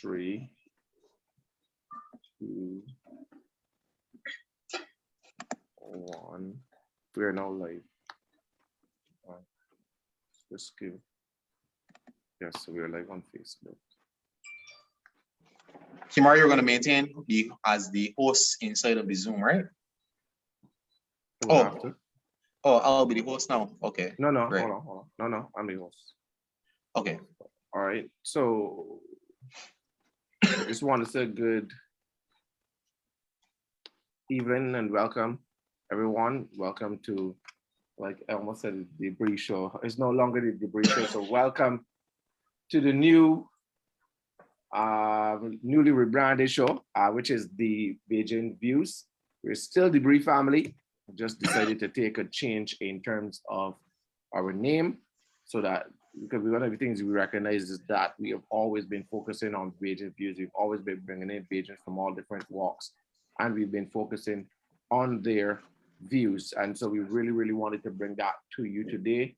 3, 2, 1. We are now live. Let's give. Yes, so we are live on Facebook. Kimar, you're going to maintain as the host inside of the Zoom, right? Oh, I'll be the host now. Okay. No, great. hold on. No, I'm the host. Okay. All right. So I just want to say good evening and welcome, everyone. Welcome to, like I almost said, the DeBrief Show. It's no longer the DeBrief Show. So welcome to the newly rebranded show, which is the Bajan Views. We're still the DeBrief family. We just decided to take a change in terms of our name, so that because one of the things we recognize is that we have always been focusing on Bajan Views. We've always been bringing in Bajans from all different walks, and we've been focusing on their views. And so we really wanted to bring that to you today.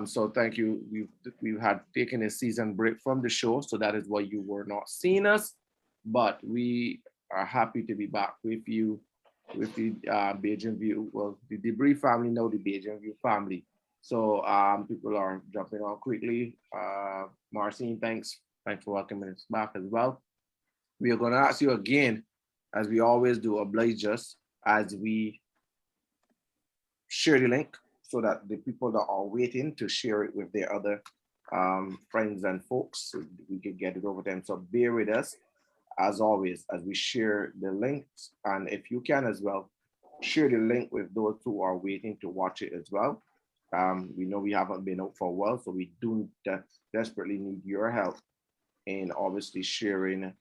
So thank you. We've had taken a season break from the show, so that is why you were not seeing us, but we are happy to be back with you with the Bajan View. Well, the DeBrief family, now the Bajan View family. So people are jumping on quickly. Marcine, thanks for welcoming us back as well. We are going to ask you again, as we always do, oblige us as we share the link, so that the people that are waiting to share it with their other friends and folks, so we can get it over to them. So bear with us, as always, as we share the links. And if you can as well, share the link with those who are waiting to watch it as well. We know we haven't been out for a while, so we do desperately need your help in obviously sharing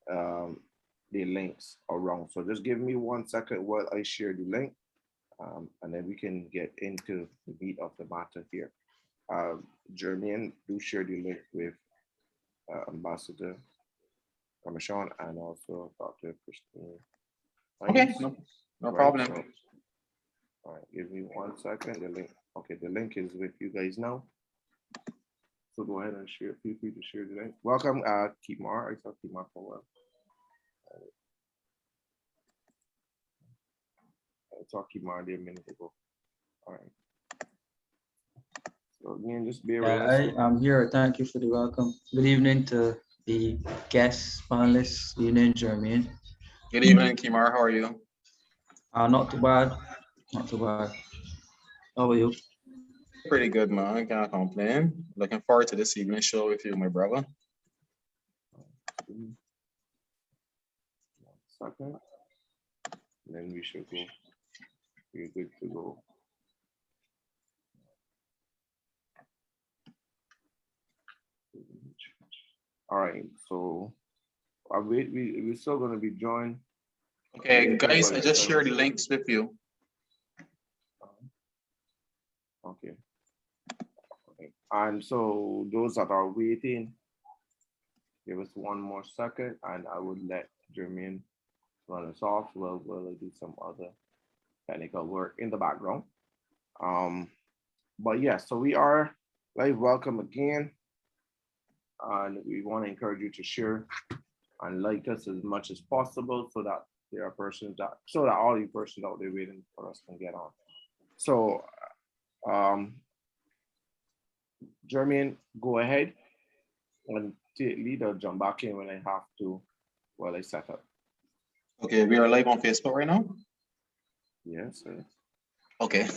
the links around. So just give me 1 second while I share the link. And then we can get into the meat of the matter here. Jermaine, do share the link with Ambassador Comissiong and also Dr. Kristina Hinds. Okay, no problem. So, all right, give me 1 second. The link. Okay, the link is with you guys now. So go ahead and share. Feel free to share the link. Welcome, Kimar. I saw Kimar for a while. I saw Kimar there a minute ago. All right. So again, just bear with us. I'm here. Thank you for the welcome. Good evening to the guests, panelists. Good evening, Jermaine. Good evening, Kimar. How are you? Not too bad. Not too bad. How are you? Pretty good, man. Can't complain. Looking forward to this evening show with you, my brother. 1 second. Then we should go. We're good to go. All right, so we're still going to be joined. Okay, guys, I just shared the links with you. Okay. And so those that are waiting, give us 1 more second, and I would let Jermaine run us off. We'll do some other technical work in the background. But yeah, so we are live. Welcome again. And we want to encourage you to share and like us as much as possible, so that there are persons that, so that all you persons out there waiting for us can get on. So Jermaine, go ahead and lead or jump back in when I have to while I set up. Okay, we are live on Facebook right now? Yes, sir. Okay.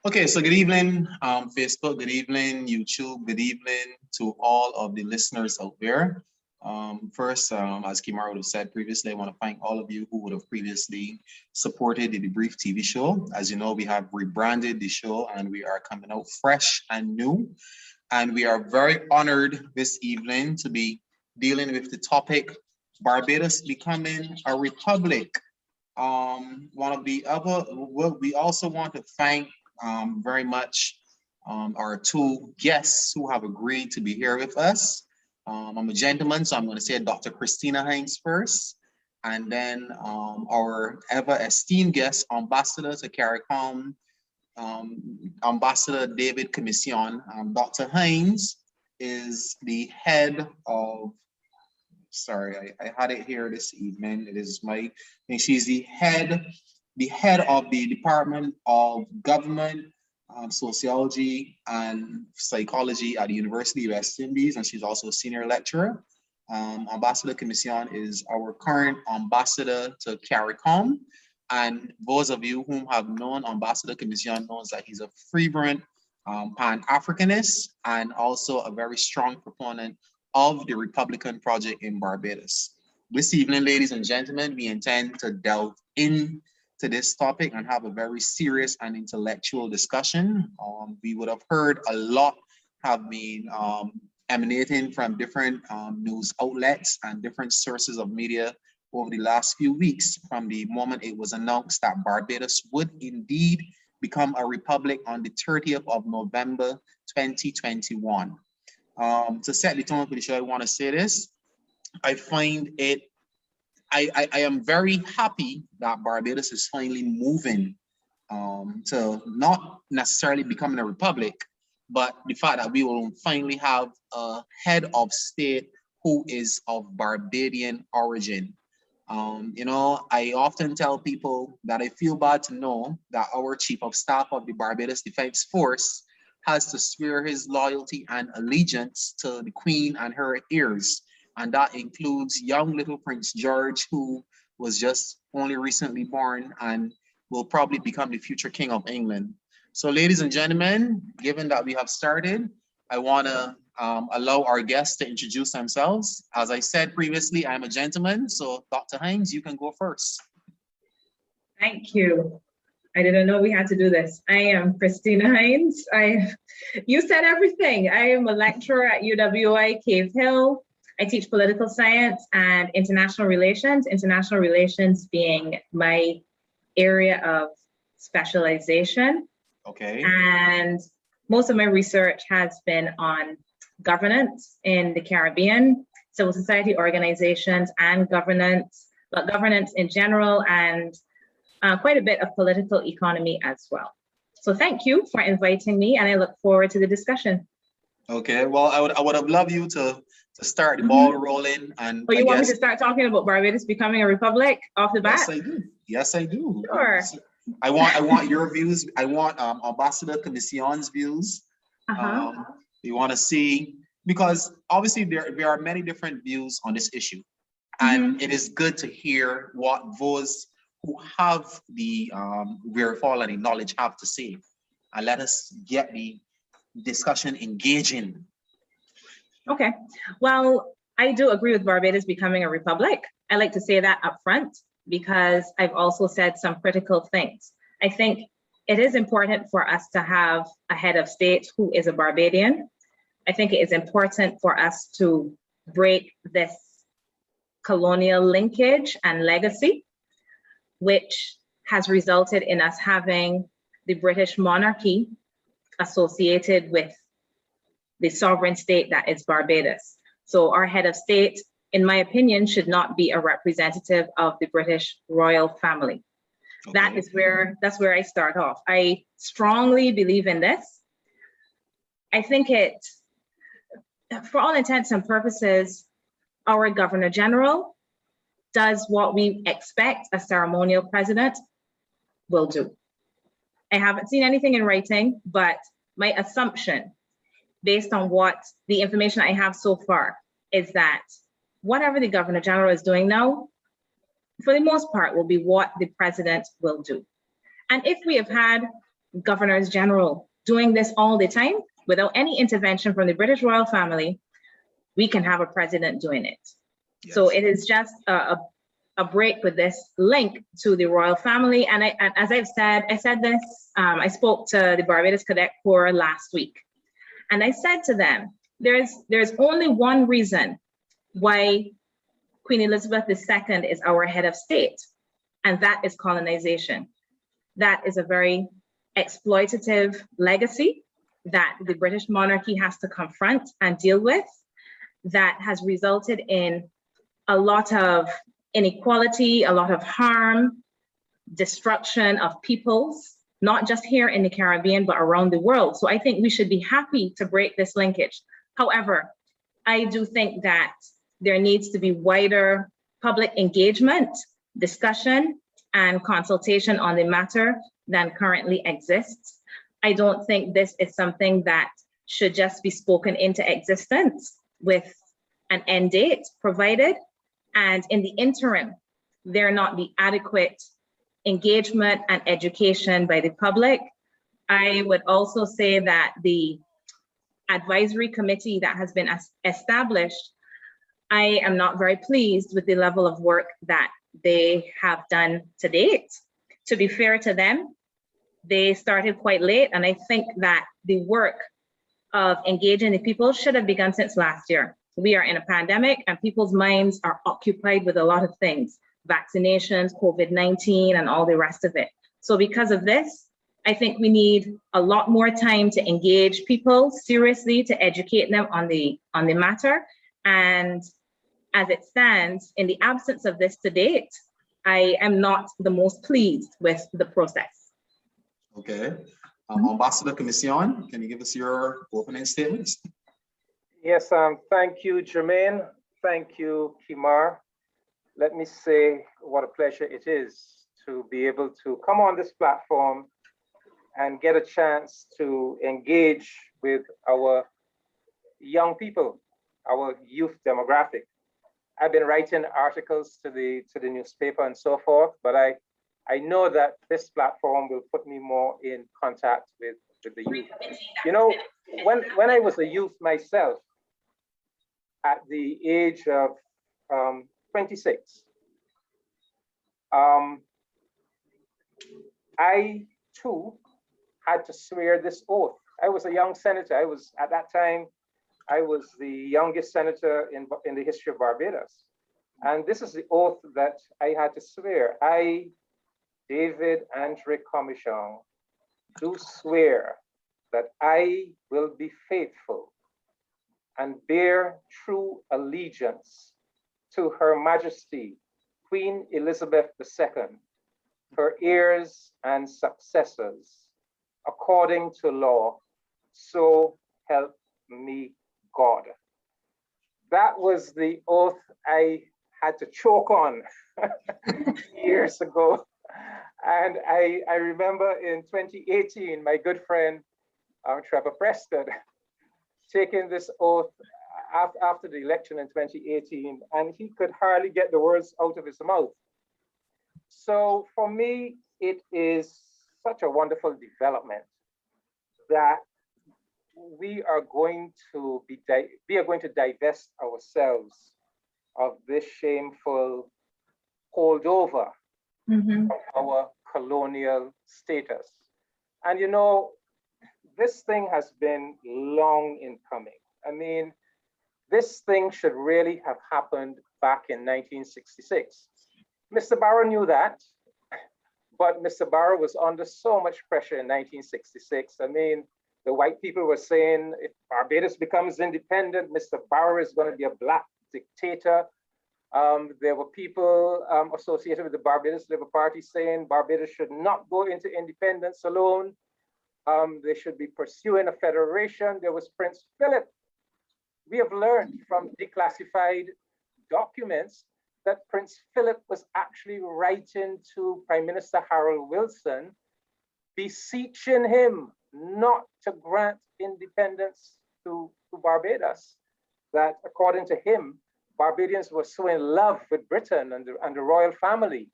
Okay, so good evening, Facebook, good evening, YouTube, good evening to all of the listeners out there. First, as Kimar would have said previously, I want to thank all of you who would have previously supported the DeBrief TV show. As you know, we have rebranded the show and we are coming out fresh and new. And we are very honored this evening to be dealing with the topic, Barbados becoming a republic. One of the other, we also want to thank very much our 2 guests who have agreed to be here with us. I'm a gentleman, so I'm going to say Dr. Kristina Hinds first, and then our ever esteemed guest, Ambassador to CARICOM, Ambassador David Comissiong. Dr. Hinds is the head of sorry, I had it here this evening. It is and she's the head of the Department of Government, Sociology and Psychology at the University of West Indies, and she's also a senior lecturer. Ambassador Comissiong is our current ambassador to CARICOM. And those of you whom have known Ambassador Comissiong knows that he's a fervent Pan-Africanist and also a very strong proponent of the Republican project in Barbados. This evening, ladies and gentlemen, we intend to delve into this topic and have a very serious and intellectual discussion. We would have heard a lot have been emanating from different news outlets and different sources of media over the last few weeks from the moment it was announced that Barbados would indeed become a republic on the 30th of November, 2021. To set the tone for the show, I want to say this. I find it, I am very happy that Barbados is finally moving to not necessarily becoming a republic, but the fact that we will finally have a head of state who is of Barbadian origin. You know, I often tell people that I feel bad to know that our Chief of Staff of the Barbados Defense Force has to swear his loyalty and allegiance to the Queen and her heirs. And that includes young little Prince George, who was just only recently born and will probably become the future King of England. So ladies and gentlemen, given that we have started, I want to allow our guests to introduce themselves. As I said previously, I'm a gentleman, so Dr. Hinds, you can go first. Thank you. I didn't know we had to do this. I am Kristina Hinds. You said everything. I am a lecturer at UWI Cave Hill. I teach political science and international relations being my area of specialization. Okay. And most of my research has been on governance in the Caribbean, civil society organizations and governance, but governance in general, and quite a bit of political economy as well. So thank you for inviting me, and I look forward to the discussion. Okay, well, I would have loved you to start the ball rolling. And you want me to start talking about Barbados becoming a republic off the bat? Yes, I do. Yes, I do. Sure. I want your views. I want Ambassador Commissiong's views. We want to see, because obviously there are many different views on this issue, and it is good to hear what those who have the wherewithal and the knowledge have to say, and let us get the discussion engaging. Okay, well, I do agree with Barbados becoming a republic. I like to say that up front, because I've also said some critical things. I think it is important for us to have a head of state who is a Barbadian. I think it is important for us to break this colonial linkage and legacy, which has resulted in us having the British monarchy associated with the sovereign state that is Barbados. So our head of state, in my opinion, should not be a representative of the British royal family. Okay. That's where I start off. I strongly believe in this. I think it, for all intents and purposes, our Governor General does what we expect a ceremonial president will do. I haven't seen anything in writing, but my assumption, based on what the information I have so far, is that whatever the Governor General is doing now, for the most part, will be what the president will do. And if we have had Governors General doing this all the time without any intervention from the British royal family, we can have a president doing it. Yes. So it is just a break with this link to the royal family. And as I've said, I spoke to the Barbados Cadet Corps last week. And I said to them, there's only one reason why Queen Elizabeth II is our head of state, and that is colonization. That is a very exploitative legacy that the British monarchy has to confront and deal with, that has resulted in a lot of inequality, a lot of harm, destruction of peoples, not just here in the Caribbean, but around the world. So I think we should be happy to break this linkage. However, I do think that there needs to be wider public engagement, discussion, and consultation on the matter than currently exists. I don't think this is something that should just be spoken into existence with an end date provided, and in the interim, there not be adequate engagement and education by the public. I would also say that the advisory committee that has been established, I am not very pleased with the level of work that they have done to date. To be fair to them, they started quite late, and I think that the work of engaging the people should have begun since last year. We are in a pandemic and people's minds are occupied with a lot of things, vaccinations, COVID-19, and all the rest of it. So because of this, I think we need a lot more time to engage people seriously, to educate them on the matter. And as it stands, in the absence of this to date, I am not the most pleased with the process. Okay. Ambassador Comissiong, can you give us your opening statements? Yes, thank you, Jermaine. Thank you, Kimar. Let me say what a pleasure it is to be able to come on this platform and get a chance to engage with our young people, our youth demographic. I've been writing articles to the newspaper and so forth, but I know that this platform will put me more in contact with the youth. You know, when I was a youth myself, at the age of 26, I too had to swear this oath. I was a young senator. At that time, I was the youngest senator in the history of Barbados. And this is the oath that I had to swear. I, David Andre Comissiong, do swear that I will be faithful and bear true allegiance to Her Majesty, Queen Elizabeth II, her heirs and successors, according to law, so help me God. That was the oath I had to choke on years ago. And I remember in 2018, my good friend, Trevor Preston, taking this oath after the election in 2018, and he could hardly get the words out of his mouth. So for me, it is such a wonderful development that we are going to divest ourselves of this shameful holdover of our colonial status. And you know, this thing has been long in coming. I mean, this thing should really have happened back in 1966. Mr. Barrow knew that, but Mr. Barrow was under so much pressure in 1966. I mean, the white people were saying, if Barbados becomes independent, Mr. Barrow is going to be a black dictator. There were people associated with the Barbados Labour Party saying Barbados should not go into independence alone. They should be pursuing a federation. There was Prince Philip. We have learned from declassified documents that Prince Philip was actually writing to Prime Minister Harold Wilson, beseeching him not to grant independence to Barbados, that according to him, Barbadians were so in love with Britain and the royal family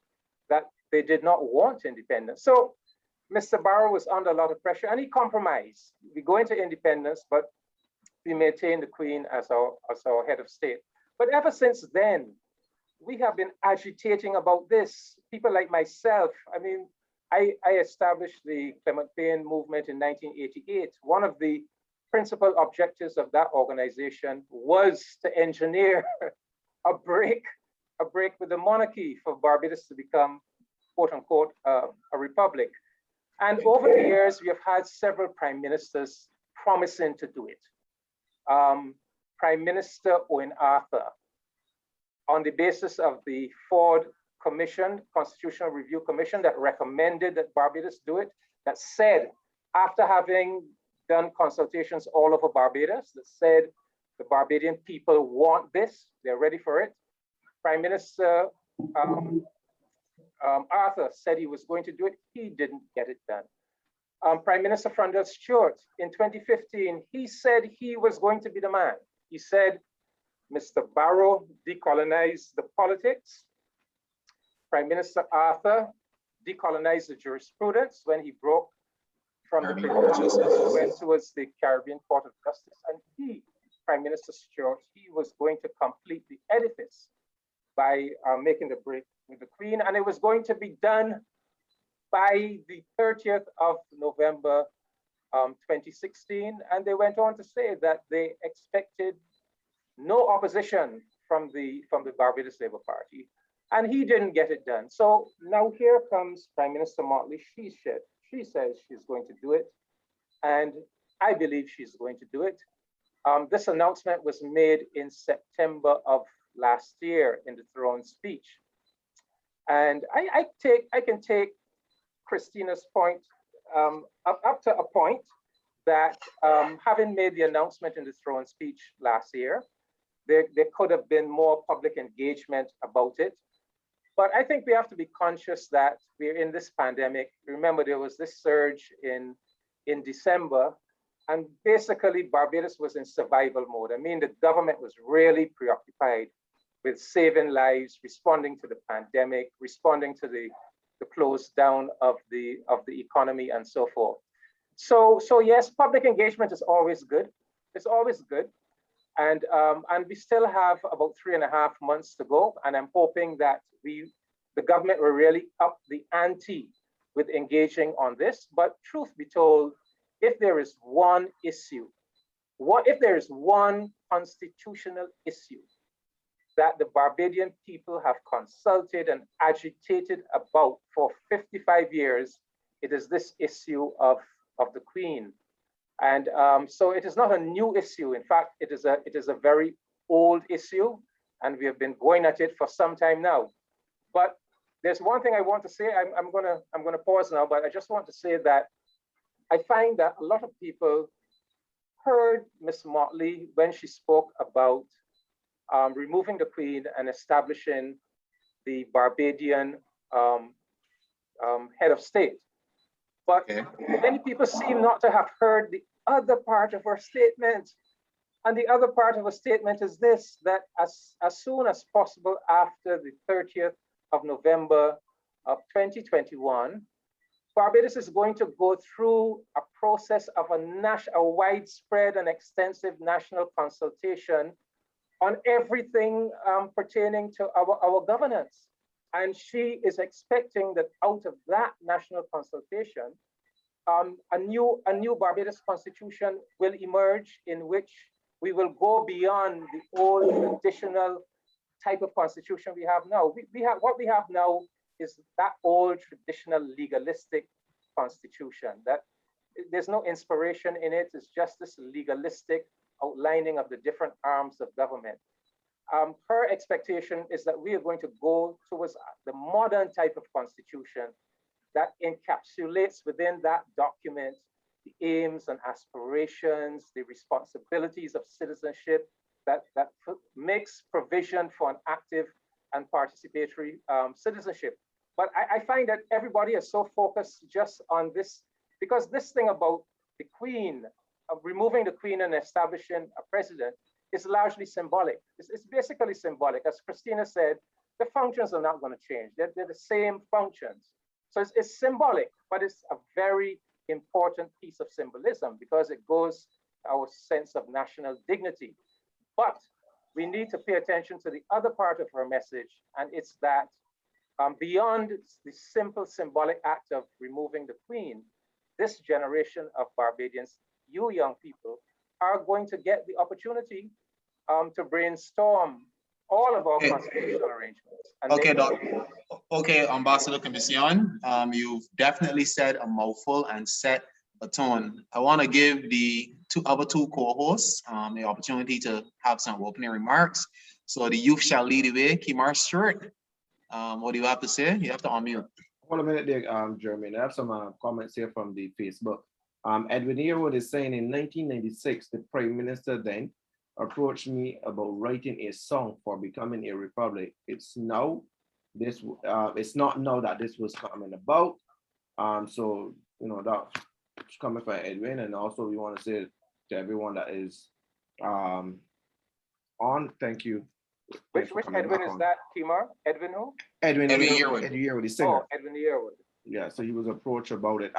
that they did not want independence. So Mr. Barrow was under a lot of pressure and he compromised. We go into independence, but we maintain the Queen as our head of state. But ever since then, we have been agitating about this. People like myself, I mean, I established the Clement Payne movement in 1988. One of the principal objectives of that organization was to engineer a break with the monarchy for Barbados to become, quote unquote, a republic. And over the years, we have had several prime ministers promising to do it. Prime Minister Owen Arthur, on the basis of the Ford Commission, Constitutional Review Commission, that recommended that Barbados do it, that said, after having done consultations all over Barbados, that said, The Barbadian people want this. They're ready for it. Prime Minister Arthur said he was going to do it. He didn't get it done. Prime Minister Frondell Stewart in 2015, he said he was going to be the man. He said, Mr. Barrow decolonized the politics. Prime Minister Arthur decolonized the jurisprudence when he broke from the British, went towards the Caribbean Court of Justice. And he, Prime Minister Stewart, he was going to complete the edifice by making the break with the Queen. And it was going to be done by the 30th of November 2016. And they went on to say that they expected no opposition from the Barbados Labour Party. And he didn't get it done. So now here comes Prime Minister Motley. She says she's going to do it. And I believe she's going to do it. This announcement was made in September of last year in the throne speech. And I can take Kristina's point up to a point that having made the announcement in the throne speech last year, there could have been more public engagement about it. But I think we have to be conscious that we're in this pandemic. Remember, there was this surge in December, and basically Barbados was in survival mode. I mean, the government was really preoccupied with saving lives, responding to the pandemic, responding to the close down of the economy and so forth. So yes, public engagement is always good. It's always good. And we still have about 3.5 months to go. And I'm hoping that the government will really up the ante with engaging on this. But truth be told, if there is one issue, if there is one constitutional issue that the Barbadian people have consulted and agitated about for 55 years, it is this issue of the Queen. And so it is not a new issue. In fact, it is a very old issue, and we have been going at it for some time now. But there's one thing I want to say. I'm gonna pause now, but I just want to say that I find that a lot of people heard Miss Motley when she spoke about removing the Queen and establishing the Barbadian head of state. But many people seem not to have heard the other part of her statement. And the other part of her statement is this, that as soon as possible after the 30th of November of 2021, Barbados is going to go through a process of a widespread and extensive national consultation on everything pertaining to our governance. And she is expecting that out of that national consultation, a new Barbados constitution will emerge in which we will go beyond the old traditional type of constitution we have now. What we have now is that old traditional legalistic constitution that there's no inspiration in it. It's just this legalistic outlining of the different arms of government. Her expectation is that we are going to go towards the modern type of constitution that encapsulates within that document the aims and aspirations, the responsibilities of citizenship, that makes provision for an active and participatory citizenship. But I find that everybody is so focused just on this, because this thing about the Queen, removing the Queen and establishing a president, is largely symbolic. It's basically symbolic. As Kristina said, the functions are not going to change. They're the same functions. So it's symbolic, but it's a very important piece of symbolism because it goes to our sense of national dignity. But we need to pay attention to the other part of her message, and it's that beyond the simple symbolic act of removing the Queen, this generation of Barbadians, you young people, are going to get the opportunity to brainstorm all of our constitutional arrangements. Okay, Ambassador Comissiong, you've definitely said a mouthful and set a tone. I want to give the other two co-hosts the opportunity to have some opening remarks. So the youth shall lead the way. Kimar Stewart, what do you have to say? You have to unmute. Hold a minute there, Jeremy. I have some comments here from the Facebook. Edwin Yearwood is saying in 1996, the Prime Minister then approached me about writing a song for becoming a republic. It's now this. It's not now that this was coming about. So that's coming from Edwin, and also we want to say to everyone that is on, thank you. Which Edwin is that, Kimar? Edwin who? Edwin Yearwood. Edwin Yearwood, the singer. Oh, Edwin Yearwood. Yeah, so he was approached about it.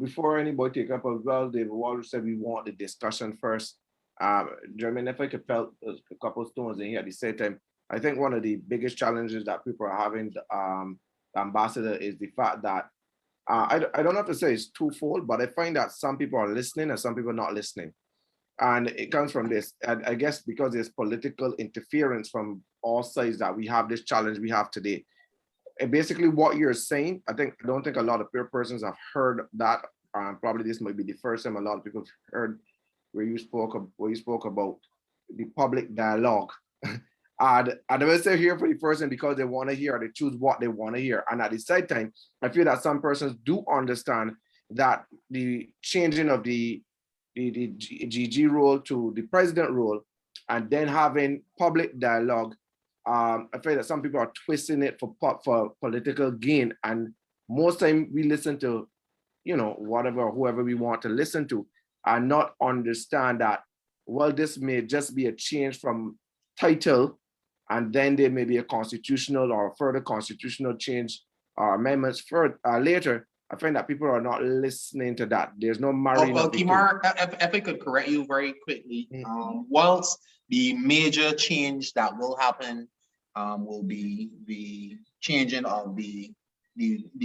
Before anybody take up as well, David Walters said we want the discussion first. Jermaine, if I could pelt a couple stones in here at the same time, I think one of the biggest challenges that people are having, the ambassador, is the fact that I don't have to say it's twofold, but I find that some people are listening and some people are not listening. And it comes from this, I guess, because there's political interference from all sides that we have this challenge we have today. And basically what you're saying, I don't think a lot of peer persons have heard that. Probably this might be the first time a lot of people heard where you spoke about the public dialogue. And I will say here for the person because they want to hear, they choose what they want to hear. And at the same time, I feel that some persons do understand that the changing of the GG role to the president role and then having public dialogue, I feel that some people are twisting it for political gain. And most time we listen to, whoever we want to listen to, and not understand that, well, this may just be a change from title, and then there may be a constitutional or further constitutional change or amendments for later. I find that people are not listening to that. There's no marrying. Well, Kimar, if I could correct you very quickly, whilst the major change that will happen will be the changing of the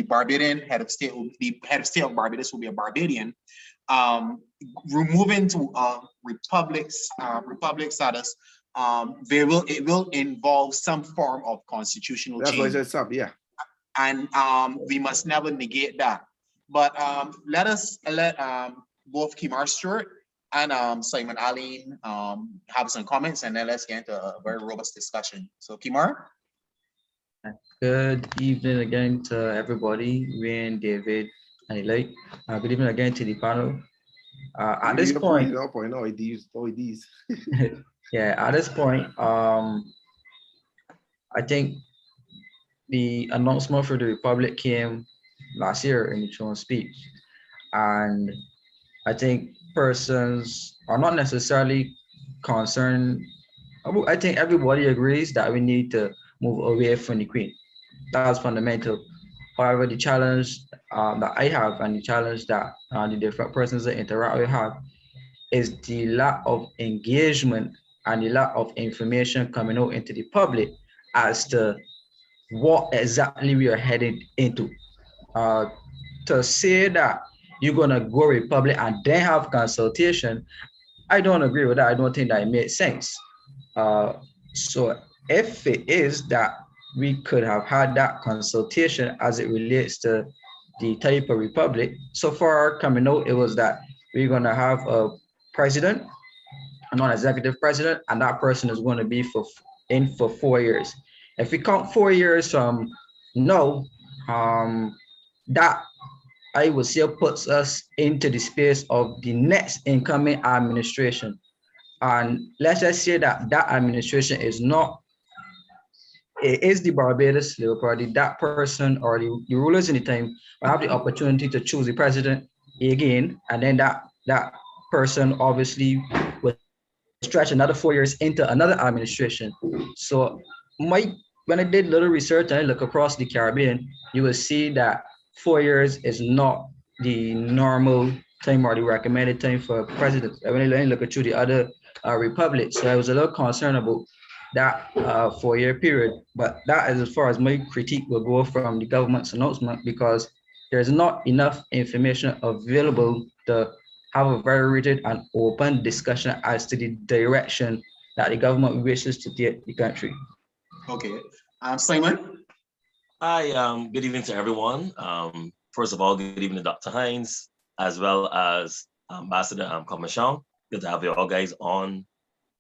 Barbadian head of state. The head of state of Barbados will be a Barbadian. Removing to republic status, it will involve some form of constitutional change. That's what I said, yeah. And we must never negate that. But let both Kimar Stewart and Simon Allen have some comments, and then let's get into a very robust discussion. So Kimar? Good evening again to everybody, Wayne, David, and Eli. Good evening again to the panel. At this point, yeah, at this point, I think the announcement for the Republic came last year in the Throne speech. And I think persons are not necessarily concerned. I think everybody agrees that we need to move away from the Queen. That's fundamental. However, the challenge that I have and the challenge that the different persons that interact with have is the lack of engagement and the lack of information coming out into the public as to what exactly we are headed into. To say that you're gonna go Republic and then have consultation, I don't agree with that. I don't think that it makes sense. So if it is that we could have had that consultation as it relates to the type of Republic, so far coming out, it was that we're gonna have a president, a non-executive president, and that person is going to be in for 4 years. If we count 4 years from now, that I would say puts us into the space of the next incoming administration. And let's just say that that administration is not, it is the Barbados Labour Party. That person or the rulers in the time will have the opportunity to choose the president again, and then that person obviously will stretch another 4 years into another administration. So when I did a little research and I look across the Caribbean, you will see that 4 years is not the normal time or the recommended time for president. When I look at the other republics, so I was a little concerned about that 4 year period. But that is as far as my critique will go from the government's announcement, because there's not enough information available to have a very rigid and open discussion as to the direction that the government wishes to take the country. Okay, Simon? Hi, good evening to everyone. First of all, good evening, Dr. Hinds, as well as Ambassador Comissiong. Good to have you all guys on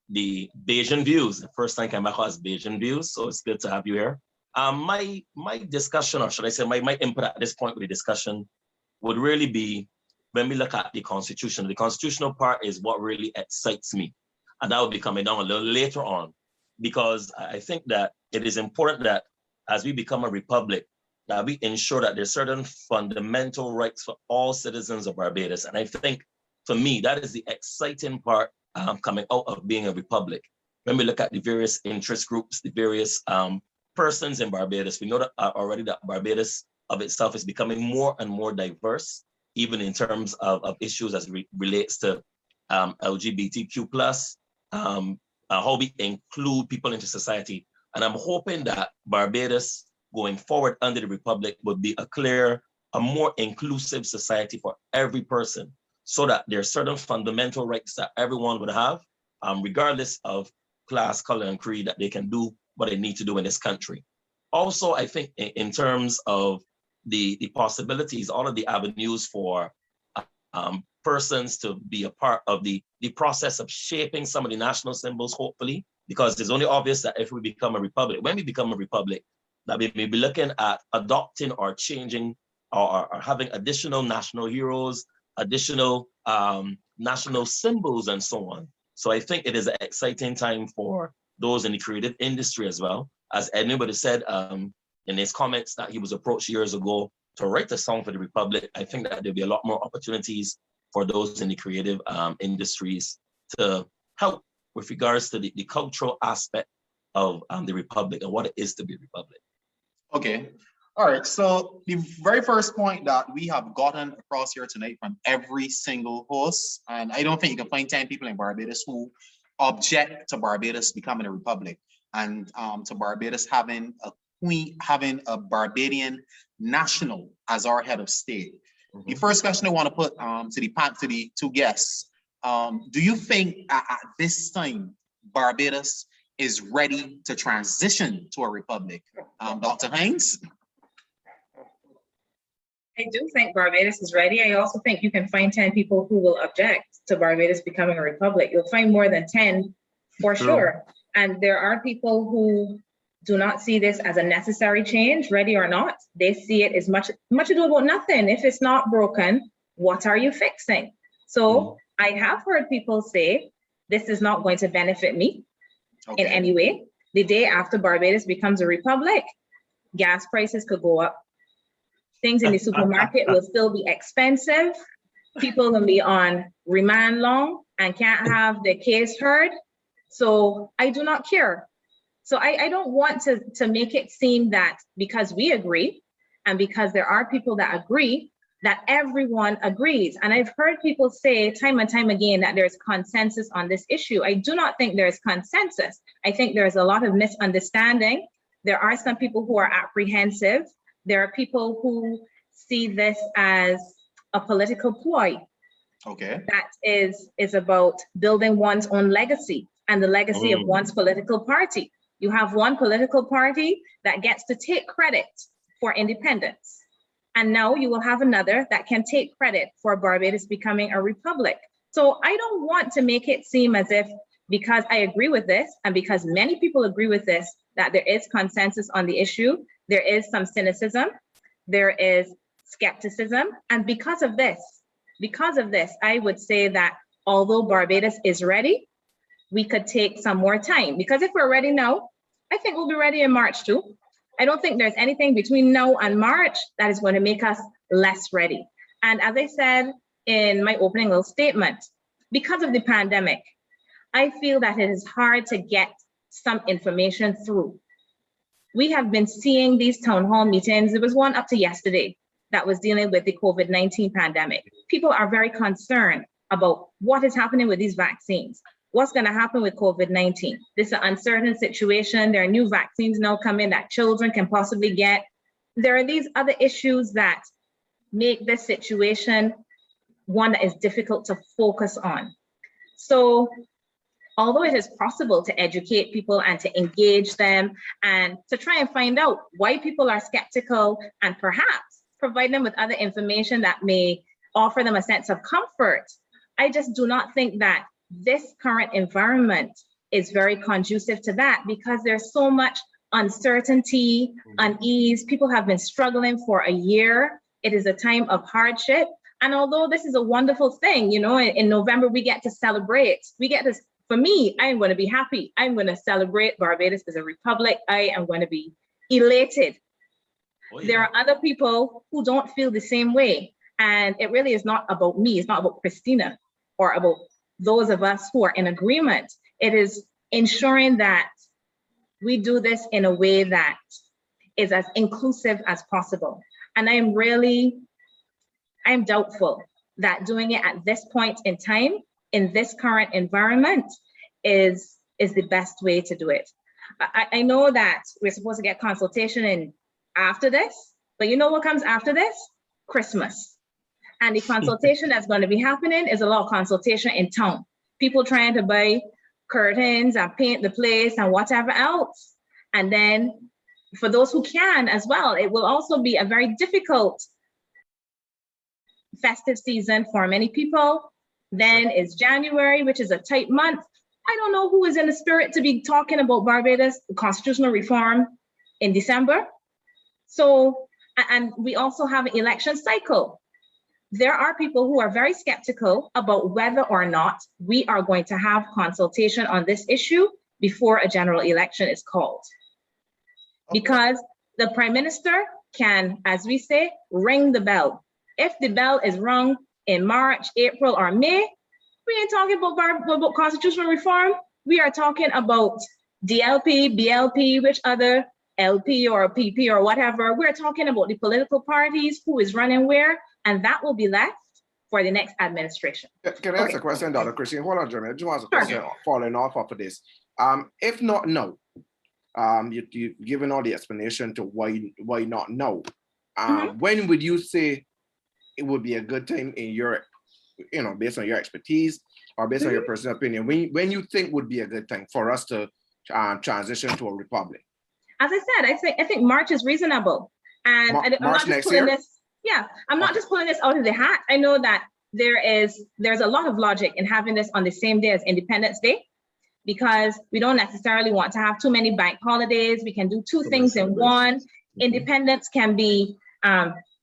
the Bajan Views. The first time I came back as Bajan Views, so it's good to have you here. My discussion, or should I say my input at this point with the discussion would really be when we look at the Constitution. The constitutional part is what really excites me. and that will be coming down a little later on, because I think that it is important that as we become a republic, that we ensure that there's certain fundamental rights for all citizens of Barbados. And I think, for me, that is the exciting part coming out of being a republic. When we look at the various interest groups, the various persons in Barbados, we know that already that Barbados of itself is becoming more and more diverse, even in terms of issues as it relates to LGBTQ+, how we include people into society. And I'm hoping that Barbados going forward under the Republic would be a more inclusive society for every person, so that there are certain fundamental rights that everyone would have, regardless of class, color, and creed, that they can do what they need to do in this country. Also, I think in terms of the possibilities, all of the avenues for persons to be a part of the process of shaping some of the national symbols, hopefully, because it's only obvious that if we become a republic, when we become a republic, that we may be looking at adopting or changing or having additional national heroes, additional national symbols, and so on. So I think it is an exciting time for those in the creative industry as well. As anybody said in his comments that he was approached years ago to write a song for the Republic, I think that there'll be a lot more opportunities for those in the creative industries to help with regards to the cultural aspect of the Republic and what it is to be a Republic. Okay. All right. So the very first point that we have gotten across here tonight from every single host, and I don't think you can find 10 people in Barbados who object to Barbados becoming a republic and to Barbados having a queen, having a Barbadian national as our head of state. Mm-hmm. The first question I want to put to the two guests: do you think at this time Barbados is ready to transition to a republic? Dr. Hinds? I do think Barbados is ready. I also think you can find 10 people who will object to Barbados becoming a republic. You'll find more than 10 for sure. And there are people who do not see this as a necessary change, ready or not. They see it as much ado about nothing. If it's not broken, what are you fixing? So I have heard people say, this is not going to benefit me in any way. The day after Barbados becomes a republic, gas prices could go up. Things in the supermarket will still be expensive. People will be on remand long and can't have their case heard. So I do not care. So I don't want to make it seem that because we agree and because there are people that agree, that everyone agrees. And I've heard people say time and time again that there's consensus on this issue. I do not think there's consensus. I think there's a lot of misunderstanding. There are some people who are apprehensive. There are people who see this as a political ploy. Okay. That is about building one's own legacy and the legacy of one's political party. You have one political party that gets to take credit for independence. And now you will have another that can take credit for Barbados becoming a republic. So I don't want to make it seem as if because I agree with this and because many people agree with this, that there is consensus on the issue. There is some cynicism, there is skepticism. And because of this, I would say that although Barbados is ready, we could take some more time. Because if we're ready now, I think we'll be ready in March too. I don't think there's anything between now and March that is going to make us less ready. And as I said in my opening little statement, because of the pandemic, I feel that it is hard to get some information through. We have been seeing these town hall meetings. There was one up to yesterday that was dealing with the COVID-19 pandemic. People are very concerned about what is happening with these vaccines. What's going to happen with COVID-19? This is an uncertain situation. There are new vaccines now coming that children can possibly get. There are these other issues that make this situation one that is difficult to focus on. So although it is possible to educate people and to engage them and to try and find out why people are skeptical and perhaps provide them with other information that may offer them a sense of comfort, I just do not think that this current environment is very conducive to that because there's so much uncertainty, unease. People have been struggling for a year. It is a time of hardship. And although this is a wonderful thing, you know, in November, we get to celebrate. We get to for me, I am going to be happy. I'm going to celebrate Barbados as a republic. I am going to be elated. Oh, yeah. There are other people who don't feel the same way. And it really is not about me. It's not about Kristina or about those of us who are in agreement. It is ensuring that we do this in a way that is as inclusive as possible. And I'm doubtful that doing it at this point in time, in this current environment, is the best way to do it. I know that we're supposed to get consultation in after this, but you know what comes after this? Christmas. And the consultation that's going to be happening is a lot of consultation in town. People trying to buy curtains and paint the place and whatever else. And then for those who can as well, it will also be a very difficult festive season for many people. Then is January, which is a tight month. I don't know who is in the spirit to be talking about Barbados constitutional reform in December. So, and we also have an election cycle. There are people who are very skeptical about whether or not we are going to have consultation on this issue before a general election is called. Okay. Because the Prime Minister can, as we say, ring the bell. If the bell is rung in March, April, or May, we ain't talking about constitutional reform. We are talking about DLP, BLP, which other LP or PP or whatever. We're talking about the political parties, who is running where, and that will be left for the next administration. Can I ask a question, Dr. Kristina? Hold on, Jeremy. I just want to ask a question following off of this. If not now, you've given all the explanation to why not now. When would you say it would be a good time in your, based on your expertise or based on your personal opinion, when you think would be a good time for us to transition to a republic? As I said, I think March is reasonable. And I'm not just pulling this. Yeah, I'm not just pulling this out of the hat. I know that there's a lot of logic in having this on the same day as Independence Day, because we don't necessarily want to have too many bank holidays. We can do two things in one. Independence can be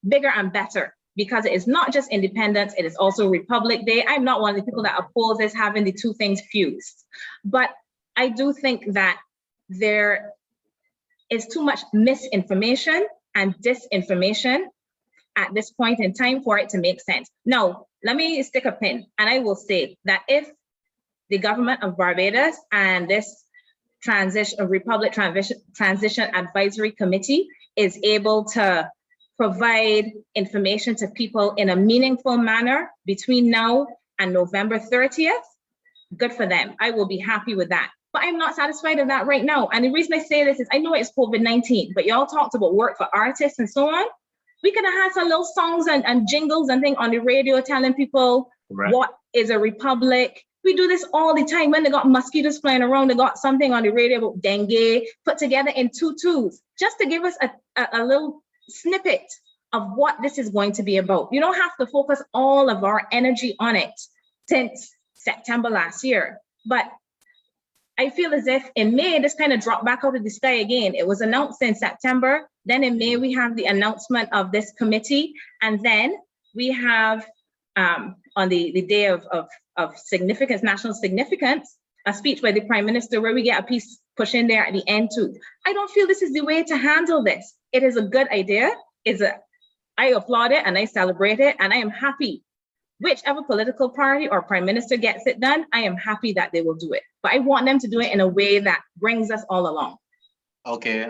bigger and better, because it is not just independence, it is also Republic Day. I'm not one of the people that opposes having the two things fused. But I do think that there is too much misinformation and disinformation at this point in time for it to make sense. Now, let me stick a pin, and I will say that if the government of Barbados and this Republic Transition Advisory Committee is able to provide information to people in a meaningful manner between now and November 30th, good for them. I will be happy with that. But I'm not satisfied with that right now. And the reason I say this is I know it's COVID-19, but y'all talked about work for artists and so on. We could have had some little songs and jingles and things on the radio telling people what is a republic. We do this all the time. When they got mosquitoes flying around, they got something on the radio about dengue put together in tutus, just to give us a little snippet of what this is going to be about. You don't have to focus all of our energy on it since September last year. But I feel as if in May, this kind of dropped back out of the sky again. It was announced in September. Then in May, we have the announcement of this committee. And then we have, on the day of significance, national significance, a speech by the Prime Minister where we get a piece pushed in there at the end too. I don't feel this is the way to handle this. It is a good idea. I applaud it and I celebrate it, and I am happy. Whichever political party or Prime Minister gets it done, I am happy that they will do it. But I want them to do it in a way that brings us all along. Okay,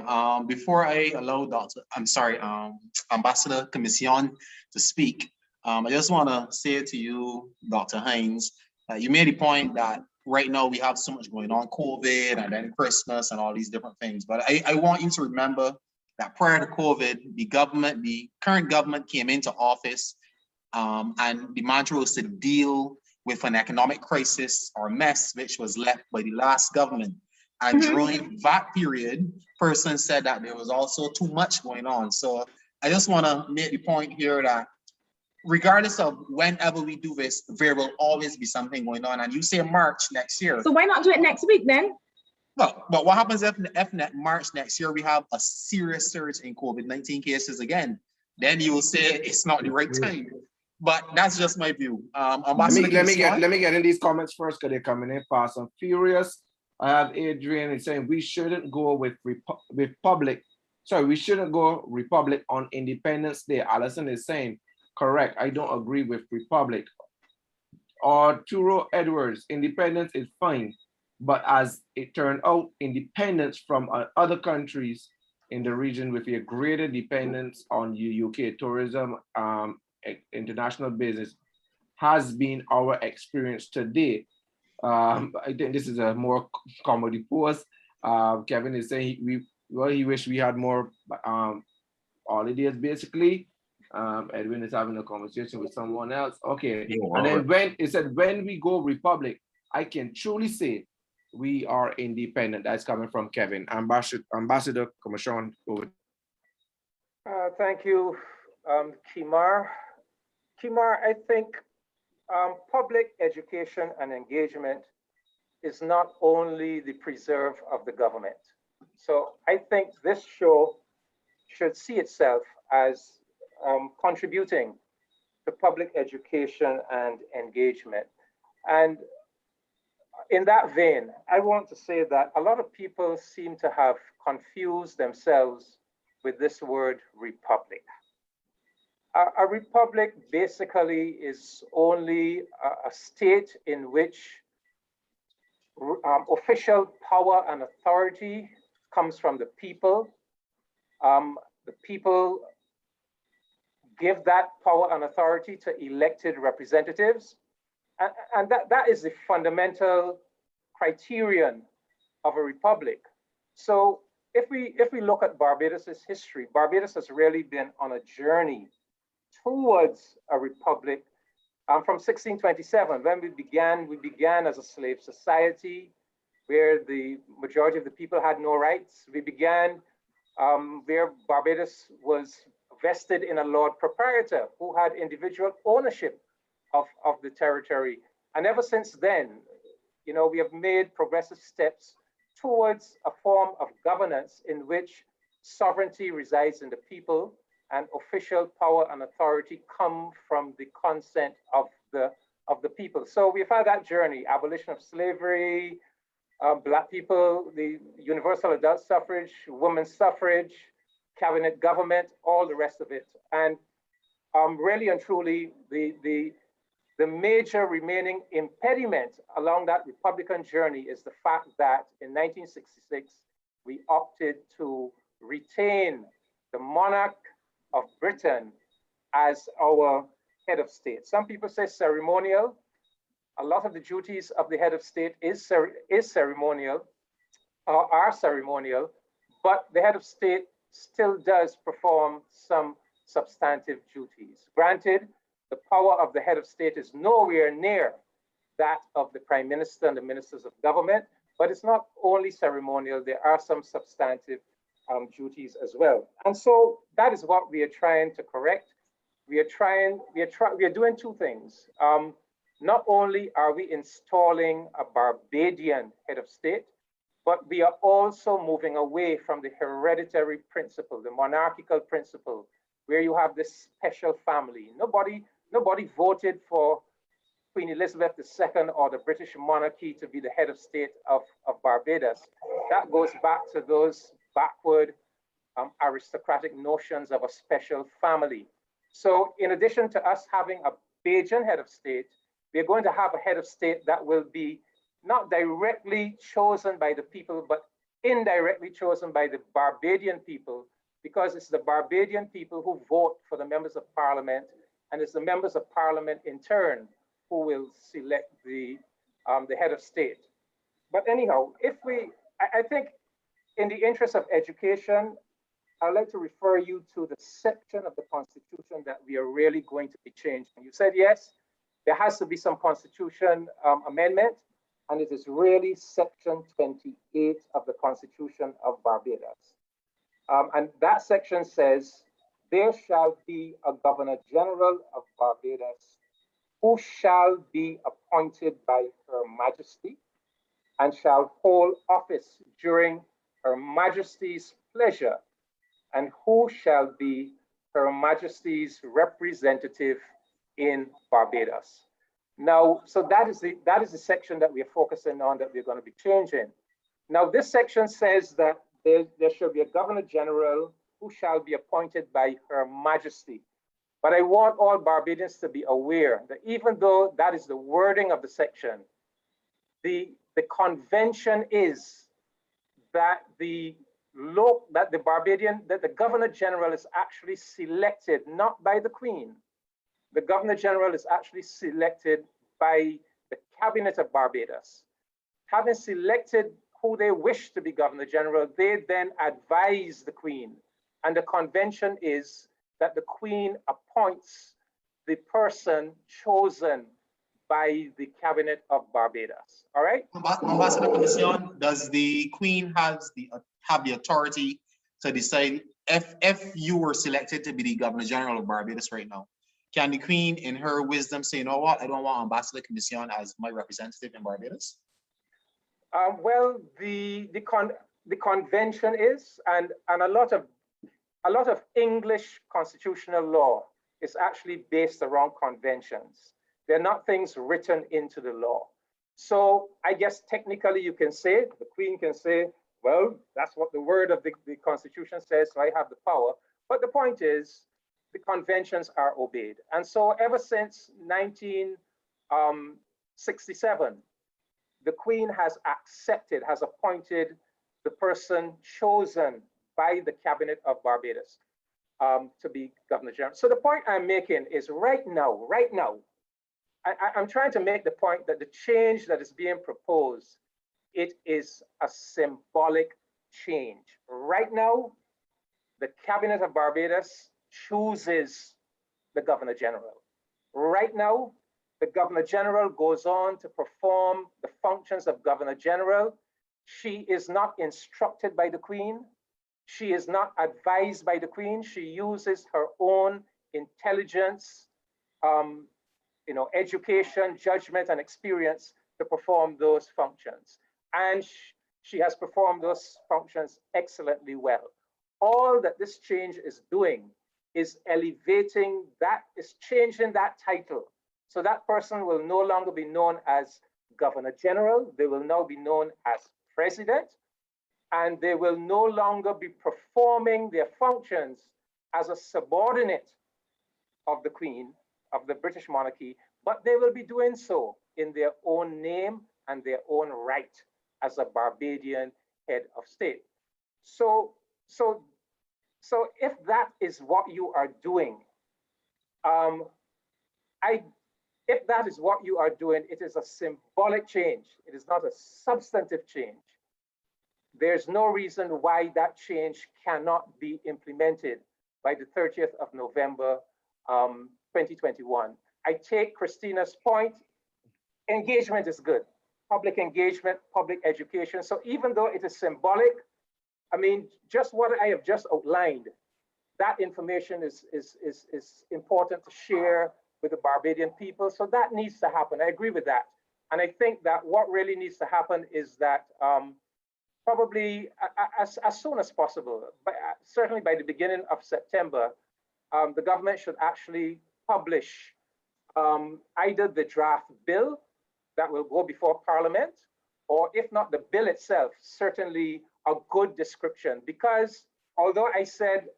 before I allow Ambassador Comissiong to speak, I just want to say to you, Dr. Hinds, you made the point that right now we have so much going on, COVID and then Christmas and all these different things. But I want you to remember that prior to COVID, the current government came into office and the mantra was to deal with an economic crisis or mess which was left by the last government. And during that period, persons said that there was also too much going on. So I just want to make the point here that regardless of whenever we do this, there will always be something going on. And you say March next year. So why not do it next week then? Well, but what happens if March next year we have a serious surge in COVID-19 cases again? Then you will say it's not the right time. But that's just my view. Let Ambassador me Kristina? get in these comments first because they're coming in fast and furious. I have Adrian is saying we shouldn't go with republic. Sorry, we shouldn't go republic on Independence Day. Allison is saying correct. I don't agree with republic. Arturo Edwards, independence is fine, but as it turned out, independence from other countries in the region with a greater dependence on UK tourism, international business has been our experience today. I think this is a more comedy post. Kevin is saying he wish we had more holidays basically. Edwin is having a conversation with someone else. Okay, and then when we go republic, I can truly say we are independent. That's coming from Kevin. Ambassador Comissiong, over. Thank you, Kimar. Kimar, I think public education and engagement is not only the preserve of the government. So I think this show should see itself as contributing to public education and engagement. And in that vein, I want to say that a lot of people seem to have confused themselves with this word republic. A republic basically is only a state in which official power and authority comes from the people. The people give that power and authority to elected representatives. And that is the fundamental criterion of a republic. So if we look at Barbados's history, Barbados has really been on a journey towards a republic from 1627, when we began as a slave society where the majority of the people had no rights. We began where Barbados was vested in a Lord Proprietor who had individual ownership of the territory. And ever since then, you know, we have made progressive steps towards a form of governance in which sovereignty resides in the people and official power and authority come from the consent of the people. So we've had that journey: abolition of slavery, Black people, the universal adult suffrage, women's suffrage, cabinet government, all the rest of it. And really and truly, the major remaining impediment along that Republican journey is the fact that in 1966, we opted to retain the monarch of Britain as our head of state. Some people say ceremonial. A lot of the duties of the head of state is ceremonial, are ceremonial, but the head of state still does perform some substantive duties. Granted, the power of the head of state is nowhere near that of the prime minister and the ministers of government, but it's not only ceremonial, there are some substantive duties as well. And so that is what we are trying to correct. We are doing two things. Not only are we installing a Barbadian head of state, but we are also moving away from the hereditary principle, the monarchical principle, where you have this special family. Nobody voted for Queen Elizabeth II or the British monarchy to be the head of state of Barbados. That goes back to those backward aristocratic notions of a special family. So in addition to us having a Bajan head of state, we're going to have a head of state that will be not directly chosen by the people, but indirectly chosen by the Barbadian people, because it's the Barbadian people who vote for the members of parliament, and it's the members of parliament in turn who will select the head of state. But anyhow, I think in the interest of education, I'd like to refer you to the section of the Constitution that we are really going to be changing. You said, yes, there has to be some Constitution amendment, and it is really section 28 of the Constitution of Barbados. And that section says, there shall be a Governor General of Barbados who shall be appointed by Her Majesty and shall hold office during Her Majesty's pleasure, and who shall be Her Majesty's representative in Barbados. Now, so that is the section that we are focusing on, that we're going to be changing. Now, this section says that there shall be a Governor General who shall be appointed by Her Majesty. But I want all Barbadians to be aware that even though that is the wording of the section, the convention is that the Governor General is actually selected not by the Queen. The Governor General is actually selected by the Cabinet of Barbados. Having selected who they wish to be Governor General, they then advise the Queen. And the convention is that the Queen appoints the person chosen by the Cabinet of Barbados. All right? Ambassador Comissiong, does the Queen have the authority to decide if you were selected to be the Governor General of Barbados right now? Can the Queen, in her wisdom, say, you know what, I don't want Ambassador Comissiong as my representative in Barbados? Well, the convention is, and a lot of English constitutional law is actually based around conventions. They're not things written into the law. So I guess technically you can say, the Queen can say, well, that's what the word of the Constitution says, so I have the power. But the point is, the conventions are obeyed. And so ever since 1967, the Queen has appointed the person chosen by the Cabinet of Barbados to be Governor General. So the point I'm making is right now, I'm trying to make the point that the change that is being proposed, it is a symbolic change. Right now, the Cabinet of Barbados chooses the Governor General. Right now, the Governor General goes on to perform the functions of Governor General. She is not instructed by the Queen. She is not advised by the Queen. She uses her own intelligence, education, judgment, and experience to perform those functions. And she has performed those functions excellently well. All that this change is doing is elevating that, is changing that title. So that person will no longer be known as Governor General. They will now be known as President. And they will no longer be performing their functions as a subordinate of the Queen, of the British monarchy, but they will be doing so in their own name and their own right as a Barbadian head of state. So if that is what you are doing, if that is what you are doing, it is a symbolic change. It is not a substantive change. There's no reason why that change cannot be implemented by the 30th of November, 2021. I take Kristina's point. Engagement is good. Public engagement, public education. So even though it is symbolic, I mean, just what I have just outlined, that information is important to share with the Barbadian people. So that needs to happen. I agree with that. And I think that what really needs to happen is that probably as soon as possible, but certainly by the beginning of September, the government should actually publish either the draft bill that will go before Parliament, or if not the bill itself, certainly a good description. Because although I said,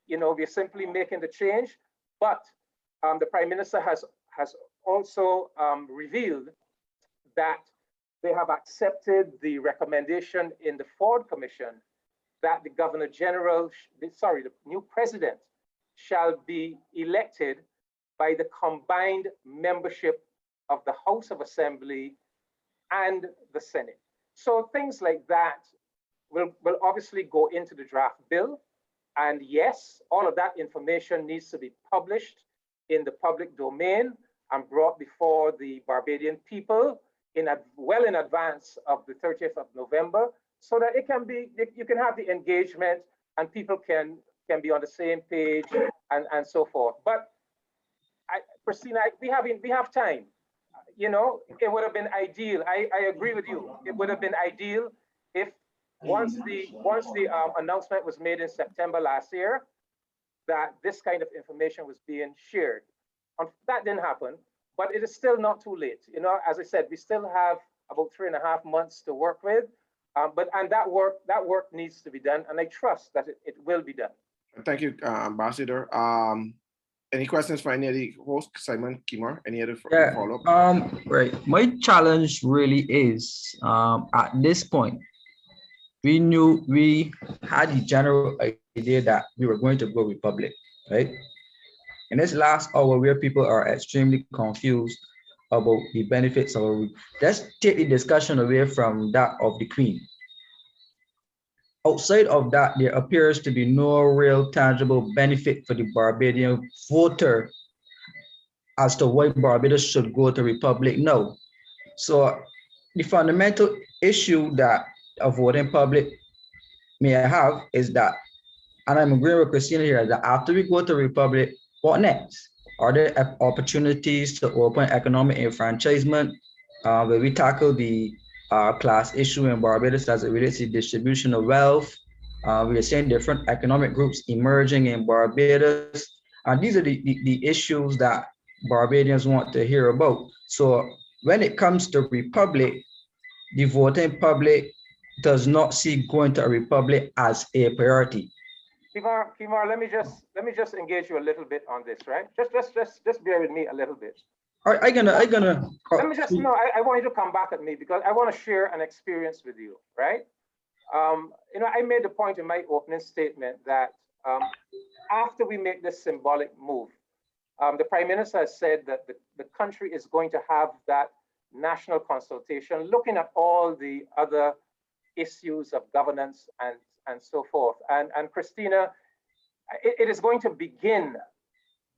we're simply making the change, but the Prime Minister has also revealed that they have accepted the recommendation in the Ford Commission that the Governor General, the new President, shall be elected by the combined membership of the House of Assembly and the Senate. So things like that will obviously go into the draft bill. And yes, all of that information needs to be published in the public domain and brought before the Barbadian people well in advance of the 30th of November, so that it can be, you can have the engagement and people can be on the same page and so forth. But Kristina, we have time. It would have been ideal. I agree with you. It would have been ideal if once the announcement was made in September last year, that this kind of information was being shared. That didn't happen, but it is still not too late. You know, as I said, we still have about 3.5 months to work with, and that work needs to be done, and I trust that it will be done. Thank you, Ambassador. Any questions for any of the hosts, Simon, Kimar? Any other follow-up? Right. My challenge really is at this point, we had the general idea that we were going to go Republic, right? In this last hour where people are extremely confused about the benefits of let's take the discussion away from that of the Queen. Outside of that, there appears to be no real tangible benefit for the Barbadian voter as to why Barbados should go to Republic now. So the fundamental issue that a voting public may have is that, and I'm agreeing with Kristina here, that after we go to Republic, what next? Are there opportunities to open economic enfranchisement? Will we tackle the class issue in Barbados as it relates to distribution of wealth? We are seeing different economic groups emerging in Barbados. And these are the issues that Barbadians want to hear about. So when it comes to Republic, the voting public does not see going to a Republic as a priority. Kimar, let me just engage you a little bit on this, right? Just bear with me a little bit. Let me just I want you to come back at me because I want to share an experience with you, right? You know, I made the point in my opening statement that after we make this symbolic move, the Prime Minister has said that the country is going to have that national consultation, looking at all the other issues of governance and so forth. And Kristina, it is going to begin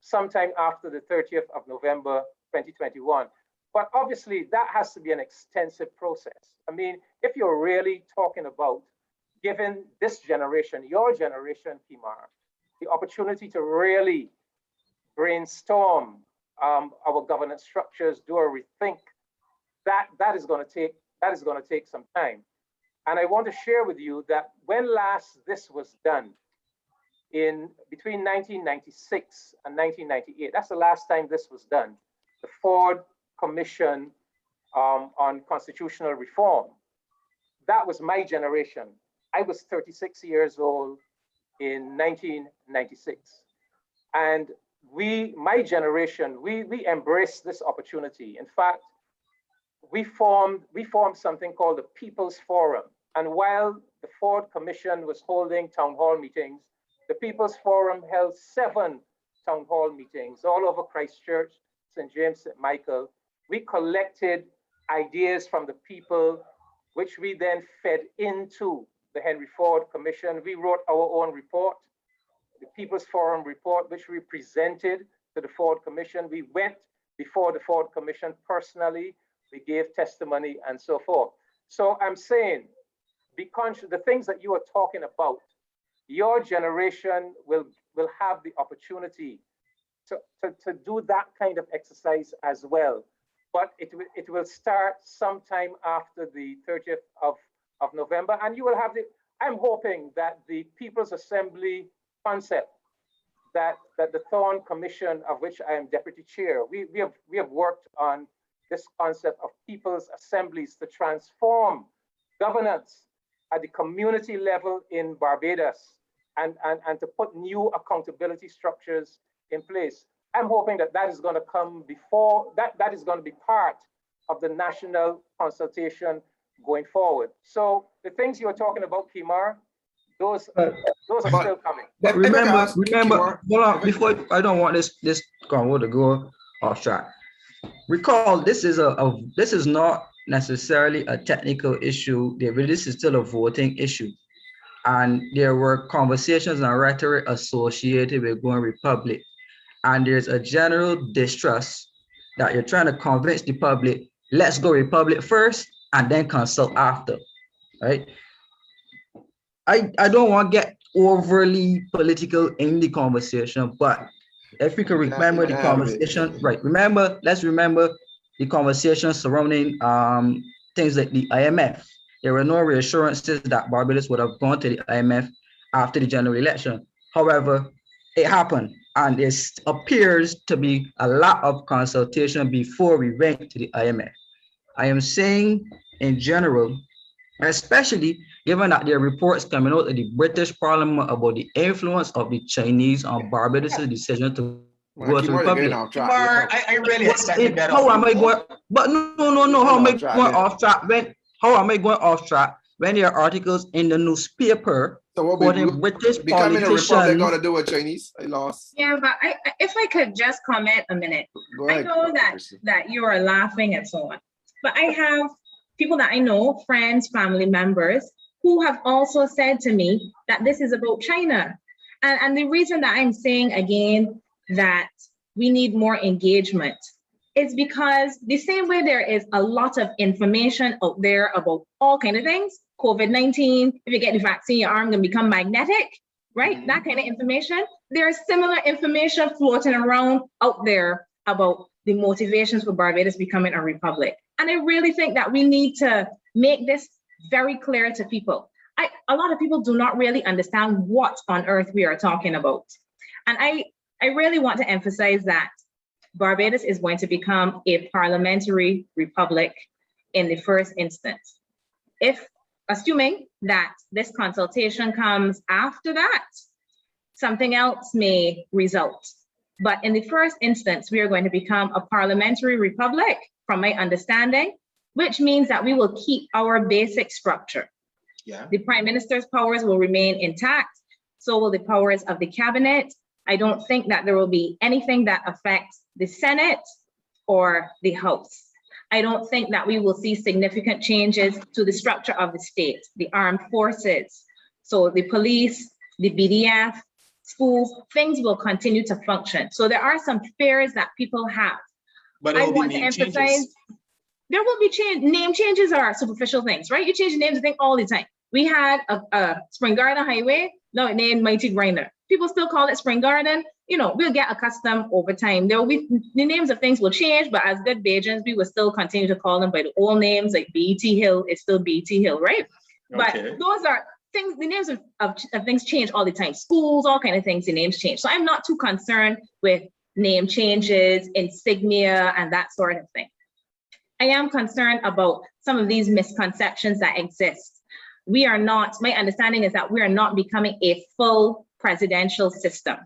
sometime after the 30th of November, 2021. But obviously that has to be an extensive process. I mean, if you're really talking about giving this generation, your generation, Kimar, the opportunity to really brainstorm our governance structures, do a rethink, that is going to take some time. And I want to share with you that when last this was done, between 1996 and 1998, that's the last time this was done, the Ford Commission on Constitutional Reform. That was my generation. I was 36 years old in 1996. And my generation, we embraced this opportunity. In fact, we formed something called the People's Forum. And while the Ford Commission was holding town hall meetings, the People's Forum held 7 town hall meetings all over Christchurch, St. James, St. Michael. We collected ideas from the people, which we then fed into the Henry Ford Commission. We wrote our own report, the People's Forum report, which we presented to the Ford Commission. We went before the Ford Commission personally. We gave testimony and so forth. So I'm saying, be conscious, the things that you are talking about, your generation will have the opportunity to do that kind of exercise as well. But it will start sometime after the 30th of November. And you will have I'm hoping that the People's Assembly concept, that the Thorn Commission, of which I am deputy chair, we have worked on this concept of people's assemblies to transform governance at the community level in Barbados and to put new accountability structures in place. I'm hoping that is going to come before, that is going to be part of the national consultation going forward. So the things you are talking about, Kimar, those are still coming. But remember, hold on, before, I don't want this convo to go off track. Recall, this is not necessarily a technical issue, David. This is still a voting issue. And there were conversations and rhetoric associated with going Republic. And there's a general distrust that you're trying to convince the public, let's go Republic first and then consult after, right? I don't want to get overly political in the conversation, but if we can remember the conversation, right? Let's remember the conversation surrounding things like the IMF. There were no reassurances that Barbados would have gone to the IMF after the general election. However, it happened. and it appears to be a lot of consultation before we went to the IMF. I am saying in general, especially given that there are reports coming out of the British Parliament about the influence of the Chinese on Barbados' decision to go to the Republic. I really expected better. How am I going? But no. How am I going off track? How am I going off track when there are articles in the newspaper quoting British becoming politicians? a republic got to do with Chinese? I lost. Yeah, but if I could just comment a minute. Go ahead, I know that you are laughing and so on, but I have people that I know, friends, family members, who have also said to me that this is about China. And the reason that I'm saying again that we need more engagement is because the same way there is a lot of information out there about all kinds of things, COVID-19, if you get the vaccine, your arm can become magnetic, right? Mm-hmm. That kind of information. There's similar information floating around out there about the motivations for Barbados becoming a republic. And I really think that we need to make this very clear to people. A lot of people do not really understand what on earth we are talking about. And I really want to emphasize that Barbados is going to become a parliamentary republic in the first instance. If, assuming that this consultation comes after that, something else may result. But in the first instance, we are going to become a parliamentary republic, from my understanding, which means that we will keep our basic structure. Yeah. The Prime Minister's powers will remain intact, so will the powers of the cabinet. I don't think that there will be anything that affects the Senate or the House. I don't think that we will see significant changes to the structure of the state, the armed forces. So the police, the BDF, schools, things will continue to function. So there are some fears that people have. But I want to emphasize, there will be change. Name changes are superficial things, right? You change the names of things all the time. We had a Spring Garden Highway, now it named Mighty Grinder. People still call it Spring Garden. You know, we'll get accustomed over time. There will be, the names of things will change, but as good Bajans, we will still continue to call them by the old names, like BET Hill is still BET Hill, right? Okay. But those are things, the names of things change all the time. Schools, all kinds of things, the names change. So I'm not too concerned with name changes, insignia, and that sort of thing. I am concerned about some of these misconceptions that exist. We are not, my understanding is that we are not becoming a full presidential system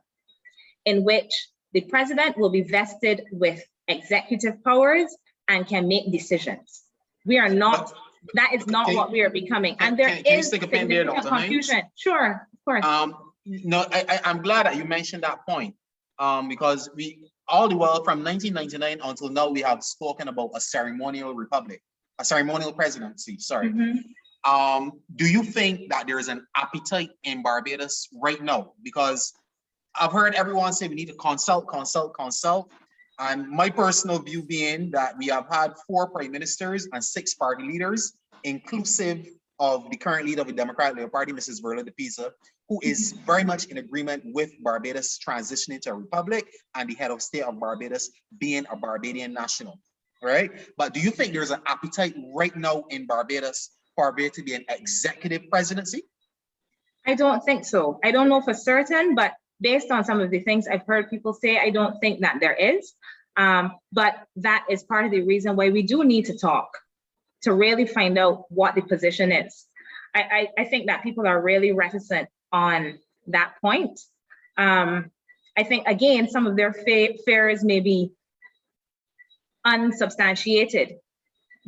in which the president will be vested with executive powers and can make decisions. We are not, that is not what we are becoming. And there is significant confusion. Sure, of course. No, I'm glad that you mentioned that point because we, all the while from 1999 until now, we have spoken about a ceremonial republic, a ceremonial presidency, sorry. Mm-hmm. Do you think that there is an appetite in Barbados right now? Because I've heard everyone say we need to consult. And my personal view being that we have had 4 prime ministers and 6 party leaders, inclusive of the current leader of the Democratic Labour Party, Mrs. Verla de Pisa, who is very much in agreement with Barbados transitioning to a republic and the head of state of Barbados being a Barbadian national, right? But do you think there's an appetite right now in Barbados for Barbados to be an executive presidency? I don't think so. I don't know for certain, but based on some of the things I've heard people say, I don't think that there is. But that is part of the reason why we do need to talk, to really find out what the position is. I think that people are really reticent on that point. I think, again, some of their fears may be unsubstantiated.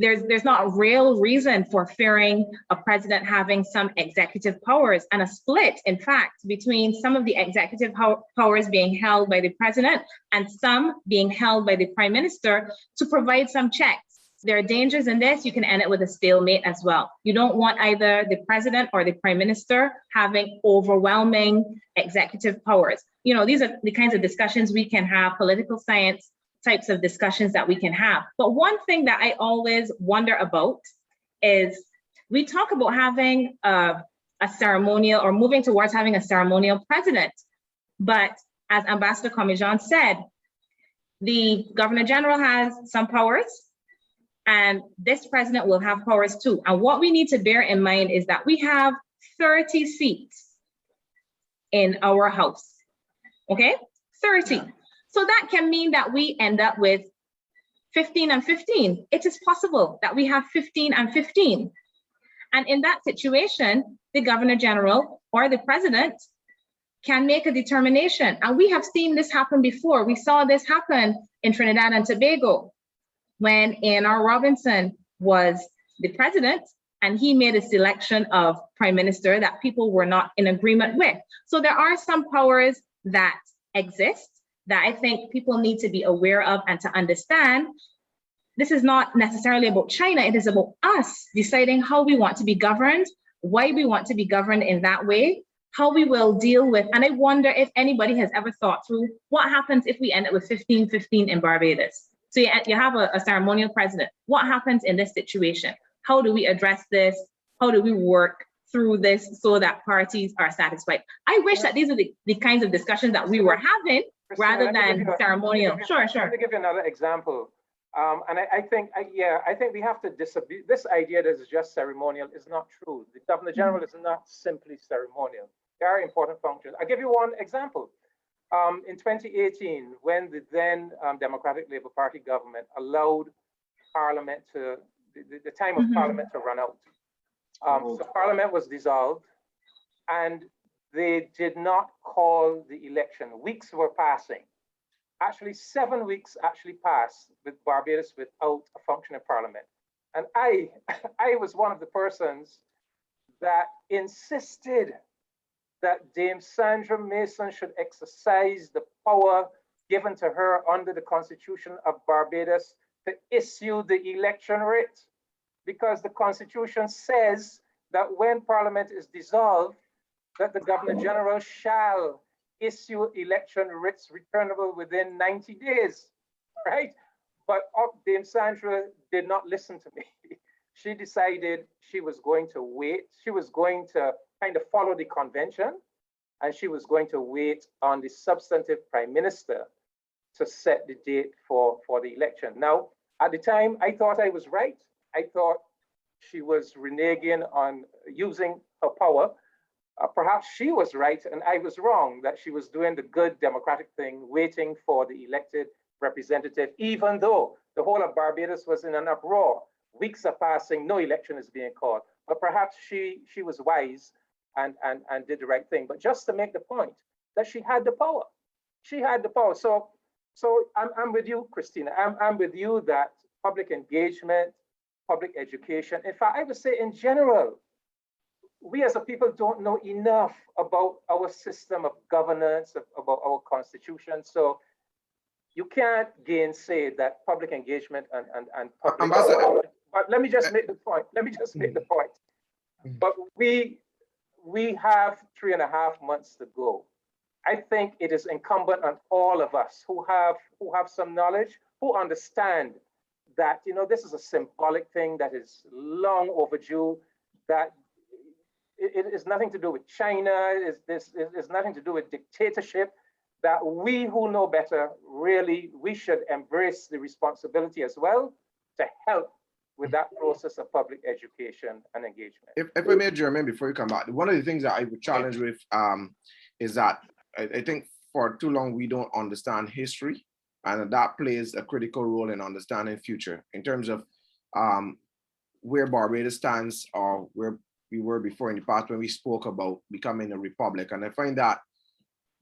There's not a real reason for fearing a president having some executive powers, and a split, in fact, between some of the executive powers being held by the president and some being held by the prime minister to provide some checks. There are dangers in this. You can end it with a stalemate as well. You don't want either the president or the prime minister having overwhelming executive powers. You know, these are the kinds of discussions we can have, political science types of discussions that we can have. But one thing that I always wonder about is we talk about having a ceremonial, or moving towards having a ceremonial president. But as Ambassador Comissiong said, the Governor General has some powers, and this president will have powers too. And what we need to bear in mind is that we have 30 seats in our House, okay? 30. Yeah. So that can mean that we end up with 15 and 15. It is possible that we have 15 and 15. And in that situation, the Governor General or the President can make a determination. And we have seen this happen before. We saw this happen in Trinidad and Tobago when A.N.R. Robinson was the president and he made a selection of prime minister that people were not in agreement with. So there are some powers that exist that I think people need to be aware of and to understand. This is not necessarily about China. It is about us deciding how we want to be governed, why we want to be governed in that way, how we will deal with. And I wonder if anybody has ever thought through what happens if we end up with 15-15 in Barbados. So you have a ceremonial president. What happens in this situation? How do we address this? How do we work through this so that parties are satisfied? I wish that these are the kinds of discussions that we were having rather than ceremonial. Sure. Let me give you another example. And I think we have to disabuse this idea that it's just ceremonial is not true. The Governor General is not simply ceremonial. There are important functions. I'll give you one example. In 2018, when the then Democratic Labour Party government allowed Parliament to, the time of Parliament to run out. So Parliament was dissolved and they did not call the election. Weeks were passing. Actually, 7 weeks actually passed with Barbados without a functioning Parliament. And I was one of the persons that insisted that Dame Sandra Mason should exercise the power given to her under the Constitution of Barbados to issue the election writ. Because the Constitution says that when Parliament is dissolved, that the Governor General shall issue election writs returnable within 90 days, right? But Dame Sandra did not listen to me. She decided she was going to wait. She was going to kind of follow the convention, and she was going to wait on the substantive prime minister to set the date for the election. Now, at the time, I thought I was right. I thought she was reneging on using her power. Perhaps she was right and I was wrong, that she was doing the good democratic thing, waiting for the elected representative, even though the whole of Barbados was in an uproar. Weeks are passing, no election is being called. But perhaps she was wise and did the right thing. But just to make the point that she had the power. She had the power. So I'm with you, Kristina. I'm with you that public engagement, public education, in fact, I would say in general, we as a people don't know enough about our system of governance, about our constitution. So you can't gainsay that public engagement and public. Ambassador. But let me just make the point. But we have 3.5 months to go. I think it is incumbent on all of us who have some knowledge, who understand that this is a symbolic thing that is long overdue, that it is nothing to do with China, it's nothing to do with dictatorship, that we who know better, really, we should embrace the responsibility as well to help with that process of public education and engagement. If I may, Jermaine, before you come back, one of the things that I would challenge with is that I think for too long we don't understand history, and that plays a critical role in understanding future in terms of where Barbados stands or where we were before in the past when we spoke about becoming a republic. And I find that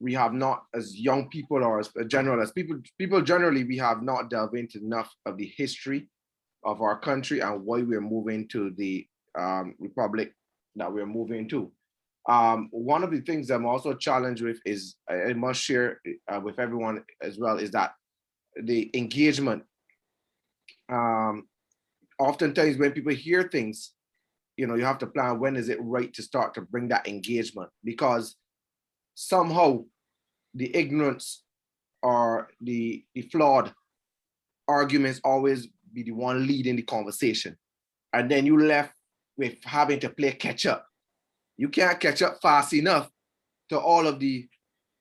we have not, as young people or as people generally, we have not delved into enough of the history of our country and why we're moving to the republic that we're moving to. One of the things I'm also challenged with is, I must share with everyone as well, is that the engagement. Oftentimes when people hear things, you have to plan when is it right to start to bring that engagement, because somehow the ignorance or the flawed arguments always be the one leading the conversation. And then you left with having to play catch up. You can't catch up fast enough to all of the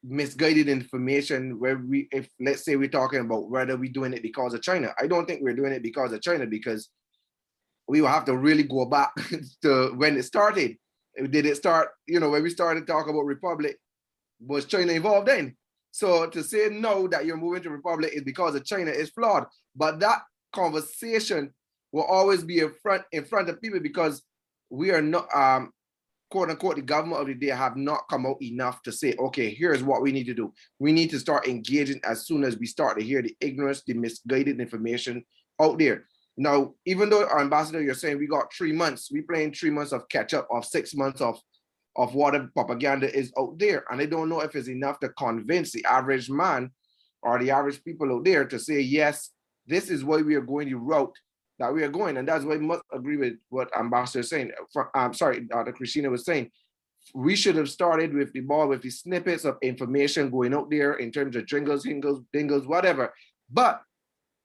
misguided information where if let's say we're talking about whether we're doing it because of China. I don't think we're doing it because of China, because we will have to really go back to when it started. Did it start, when we started talking about republic, was China involved then? So to say no that you're moving to Republic is because of China is flawed. But that conversation will always be in front of people because we are not, quote unquote, the government of the day have not come out enough to say, okay, here's what we need to do. We need to start engaging as soon as we start to hear the ignorance, the misguided information out there. Now, even though, Ambassador, you're saying we got 3 months, we playing 3 months of catch up of 6 months of whatever propaganda is out there. And I don't know if it's enough to convince the average man or the average people out there to say, yes, this is why we are going the route that we are going. And that's why I must agree with what Ambassador is saying. I'm sorry, Dr. Kristina was saying, we should have started with the ball, with the snippets of information going out there in terms of jingles, dingles, whatever. But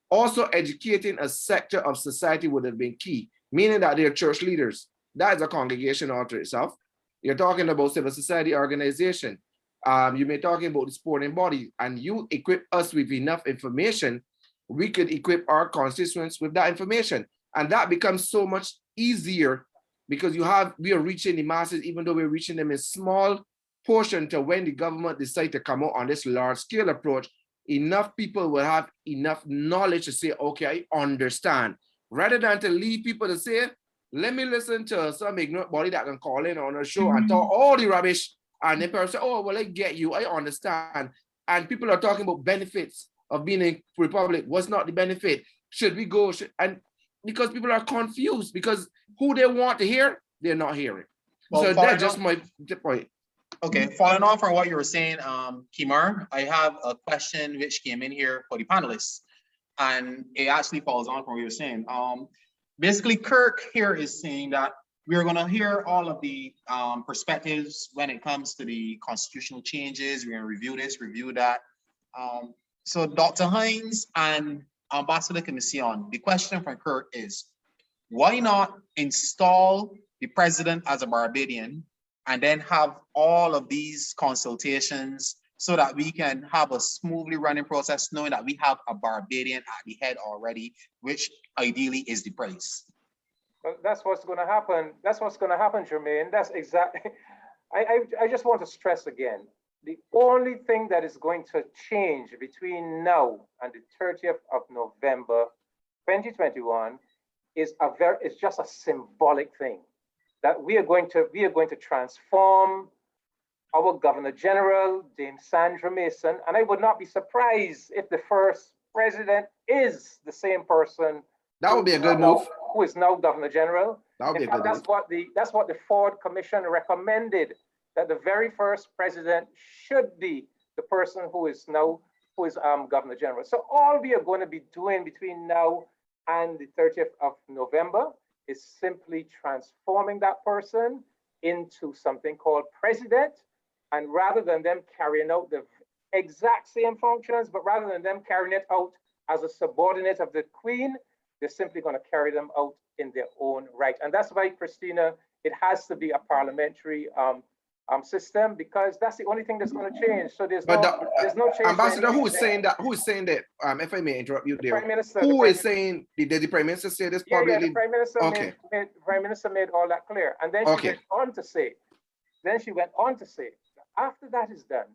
also educating a sector of society would have been key, meaning that they're church leaders. That is a congregation all to itself. You're talking about civil society organization. You may be talking about the sporting body, and you equip us with enough information, we could equip our constituents with that information. And that becomes so much easier because we are reaching the masses, even though we're reaching them in small portion to when the government decide to come out on this large scale approach, enough people will have enough knowledge to say, okay, I understand. Rather than to leave people to say, let me listen to some ignorant body that can call in on a show and talk all the rubbish. And then people say, oh, well, I get you, I understand. And people are talking about benefits of being a republic. What's not the benefit? Should we go? And because people are confused because who they want to hear, they're not hearing. Well, so that's just my point. Okay, following on from what you were saying, Kimar, I have a question which came in here for the panelists, and it actually follows on from what you were saying. Basically, Kirk here is saying that we're going to hear all of the perspectives when it comes to the constitutional changes. We're going to review this, review that. So Dr. Hinds and Ambassador Comissiong, the question from Kirk is, why not install the president as a Barbadian and then have all of these consultations so that we can have a smoothly running process, knowing that we have a Barbadian at the head already, which ideally is the price. Well, that's what's going to happen. That's what's going to happen, Jermaine. That's exactly. I just want to stress again, the only thing that is going to change between now and the 30th of November, 2021, is just a symbolic thing. That we are going to transform our Governor General, Dame Sandra Mason, and I would not be surprised if the first president is the same person. That would be a good move. Who is now Governor General. That would be a good move. That's what the Ford Commission recommended, that the very first president should be the person who is Governor General. So all we are going to be doing between now and the 30th of November is simply transforming that person into something called president. And rather than them carrying out the exact same functions, but rather than them carrying it out as a subordinate of the Queen, they're simply going to carry them out in their own right. And that's why, Kristina, it has to be a parliamentary system, because that's the only thing that's going to change. So there's no change. Ambassador, who is saying that? Who is saying that? If I may interrupt you there. Prime Minister. Who is saying? Did the Prime Minister say this publicly? Yeah, the Prime Minister. Okay. Prime Minister made all that clear, and then she went on to say. After that is done,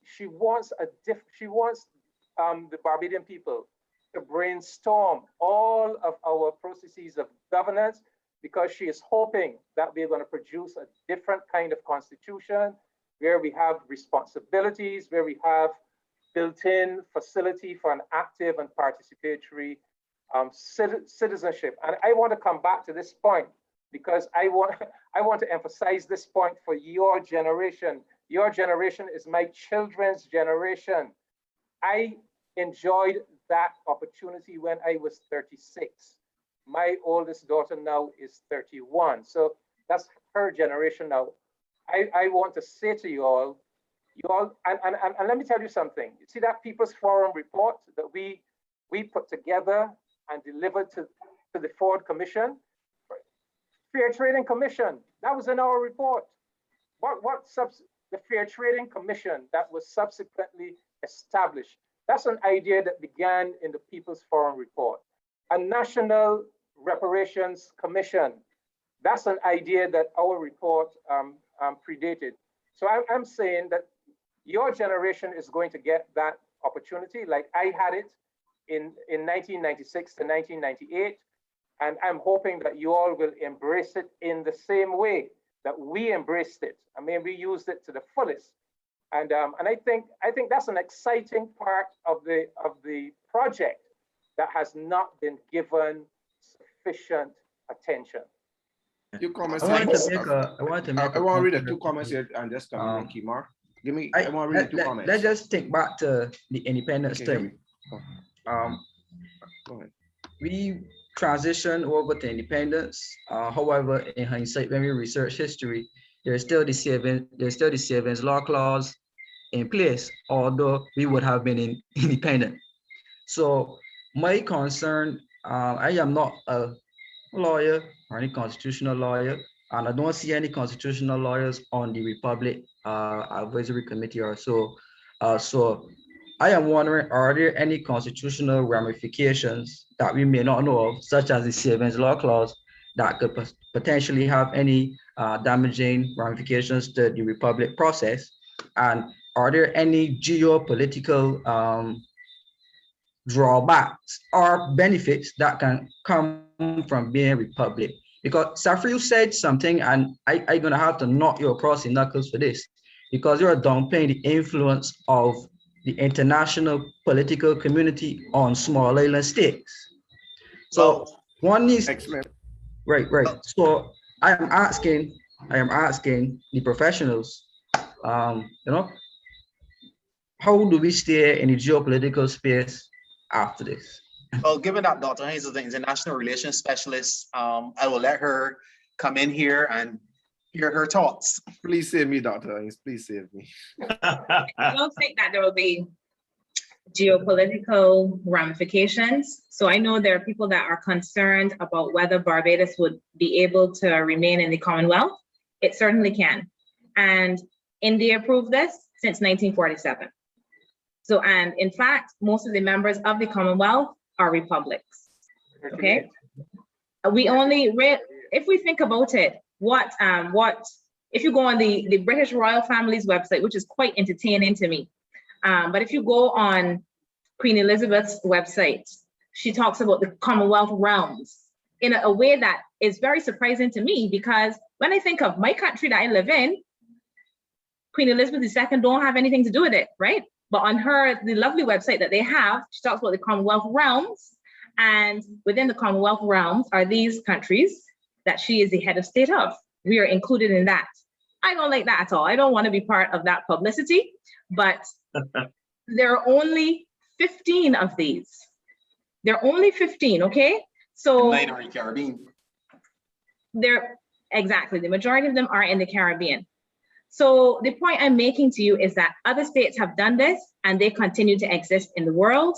she wants the Barbadian people to brainstorm all of our processes of governance, because she is hoping that we're going to produce a different kind of constitution where we have responsibilities, where we have built-in facility for an active and participatory citizenship. And I want to come back to this point because I want to emphasize this point for your generation. Your generation is my children's generation. I enjoyed that opportunity when I was 36. My oldest daughter now is 31. So that's her generation now. I want to say to you all, and let me tell you something. You see that People's Forum report that we put together and delivered to the Ford Commission? Fair Trading Commission, that was in our report. The Fair Trading Commission that was subsequently established, that's an idea that began in the People's Forum report. A National Reparations Commission, that's an idea that our report predated. So I'm saying that your generation is going to get that opportunity like I had it in 1996 to 1998. And I'm hoping that you all will embrace it in the same way that we embraced it. I mean, we used it to the fullest. And I think that's an exciting part of the project that has not been given sufficient attention. Two comments. I want to read the two comments here and just Kimar. I want to read the two comments. Let's just think back to the independence thing. Go ahead. We transitioned over to independence. However, in hindsight, when we research history, there's still the savings law clause in place, although we would have been independent. So my concern, I am not a lawyer or any constitutional lawyer, and I don't see any constitutional lawyers on the Republic Advisory Committee or so. So I am wondering, are there any constitutional ramifications that we may not know of, such as the savings law clause, that could potentially have any damaging ramifications to the Republic process? And are there any geopolitical drawbacks or benefits that can come from being a Republic? Because Safri said something, and I'm going to have to knock you across the knuckles for this, because you're downplaying the influence of the international political community on small island states. So one is right. So I am asking the professionals, how do we stay in the geopolitical space after this? Well, given that Dr. Hinds is the international relations specialist, I will let her come in here and hear her thoughts. Please save me, Dr. Hinds. Please save me. I don't think that there will be geopolitical ramifications. So I know there are people that are concerned about whether Barbados would be able to remain in the Commonwealth. It certainly can. And India proved this since 1947. So, and in fact, most of the members of the Commonwealth are republics, okay? We only, if we think about it, if you go on the British royal family's website, which is quite entertaining to me, but if you go on Queen Elizabeth's website, she talks about the Commonwealth realms in a way that is very surprising to me, because when I think of my country that I live in, Queen Elizabeth II don't have anything to do with it, right? But on the lovely website that they have, she talks about the Commonwealth realms, and within the Commonwealth realms are these countries that she is the head of state of. We are included in that. I don't like that at all. I don't want to be part of that publicity, but there are only 15 of these. There are only 15, okay? So Caribbean. Exactly, the majority of them are in the Caribbean. So the point I'm making to you is that other states have done this and they continue to exist in the world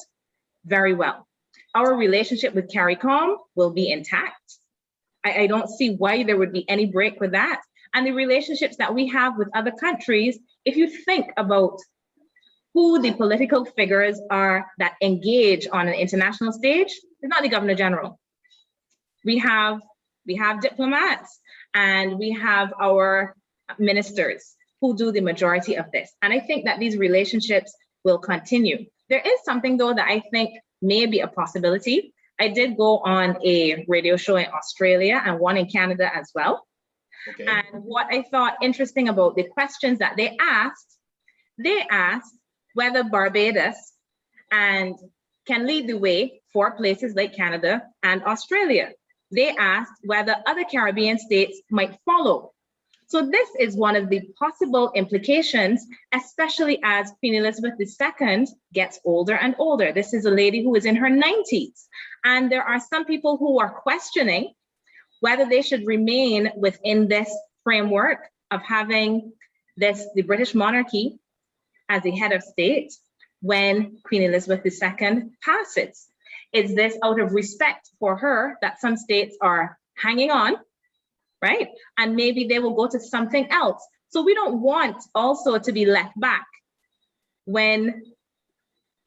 very well. Our relationship with CARICOM will be intact. I don't see why there would be any break with that. And the relationships that we have with other countries, if you think about who the political figures are that engage on an international stage, it's not the Governor General. We have diplomats and we have our ministers who do the majority of this. And I think that these relationships will continue. There is something though that I think may be a possibility. I did go on a radio show in Australia and one in Canada as well. Okay. And what I thought interesting about the questions that they asked whether Barbados and can lead the way for places like Canada and Australia. They asked whether other Caribbean states might follow. So this is one of the possible implications, especially as Queen Elizabeth II gets older and older. This is a lady who is in her 90s. And there are some people who are questioning whether they should remain within this framework of having the British monarchy as the head of state when Queen Elizabeth II passes. Is this out of respect for her that some states are hanging on, right? And maybe they will go to something else. So we don't want also to be left back when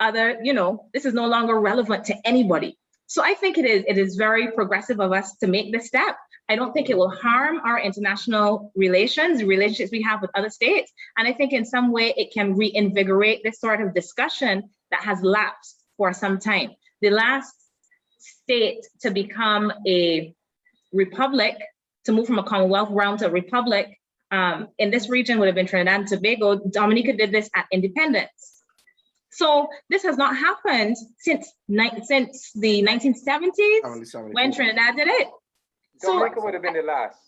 this is no longer relevant to anybody. So I think it is very progressive of us to make this step. I don't think it will harm our international relationships we have with other states. And I think in some way it can reinvigorate this sort of discussion that has lapsed for some time. The last state to become a republic, to move from a Commonwealth realm to a republic in this region would have been Trinidad and Tobago. Dominica did this at independence. So this has not happened since the 1970s when Trinidad did it. Dominica would have been the last.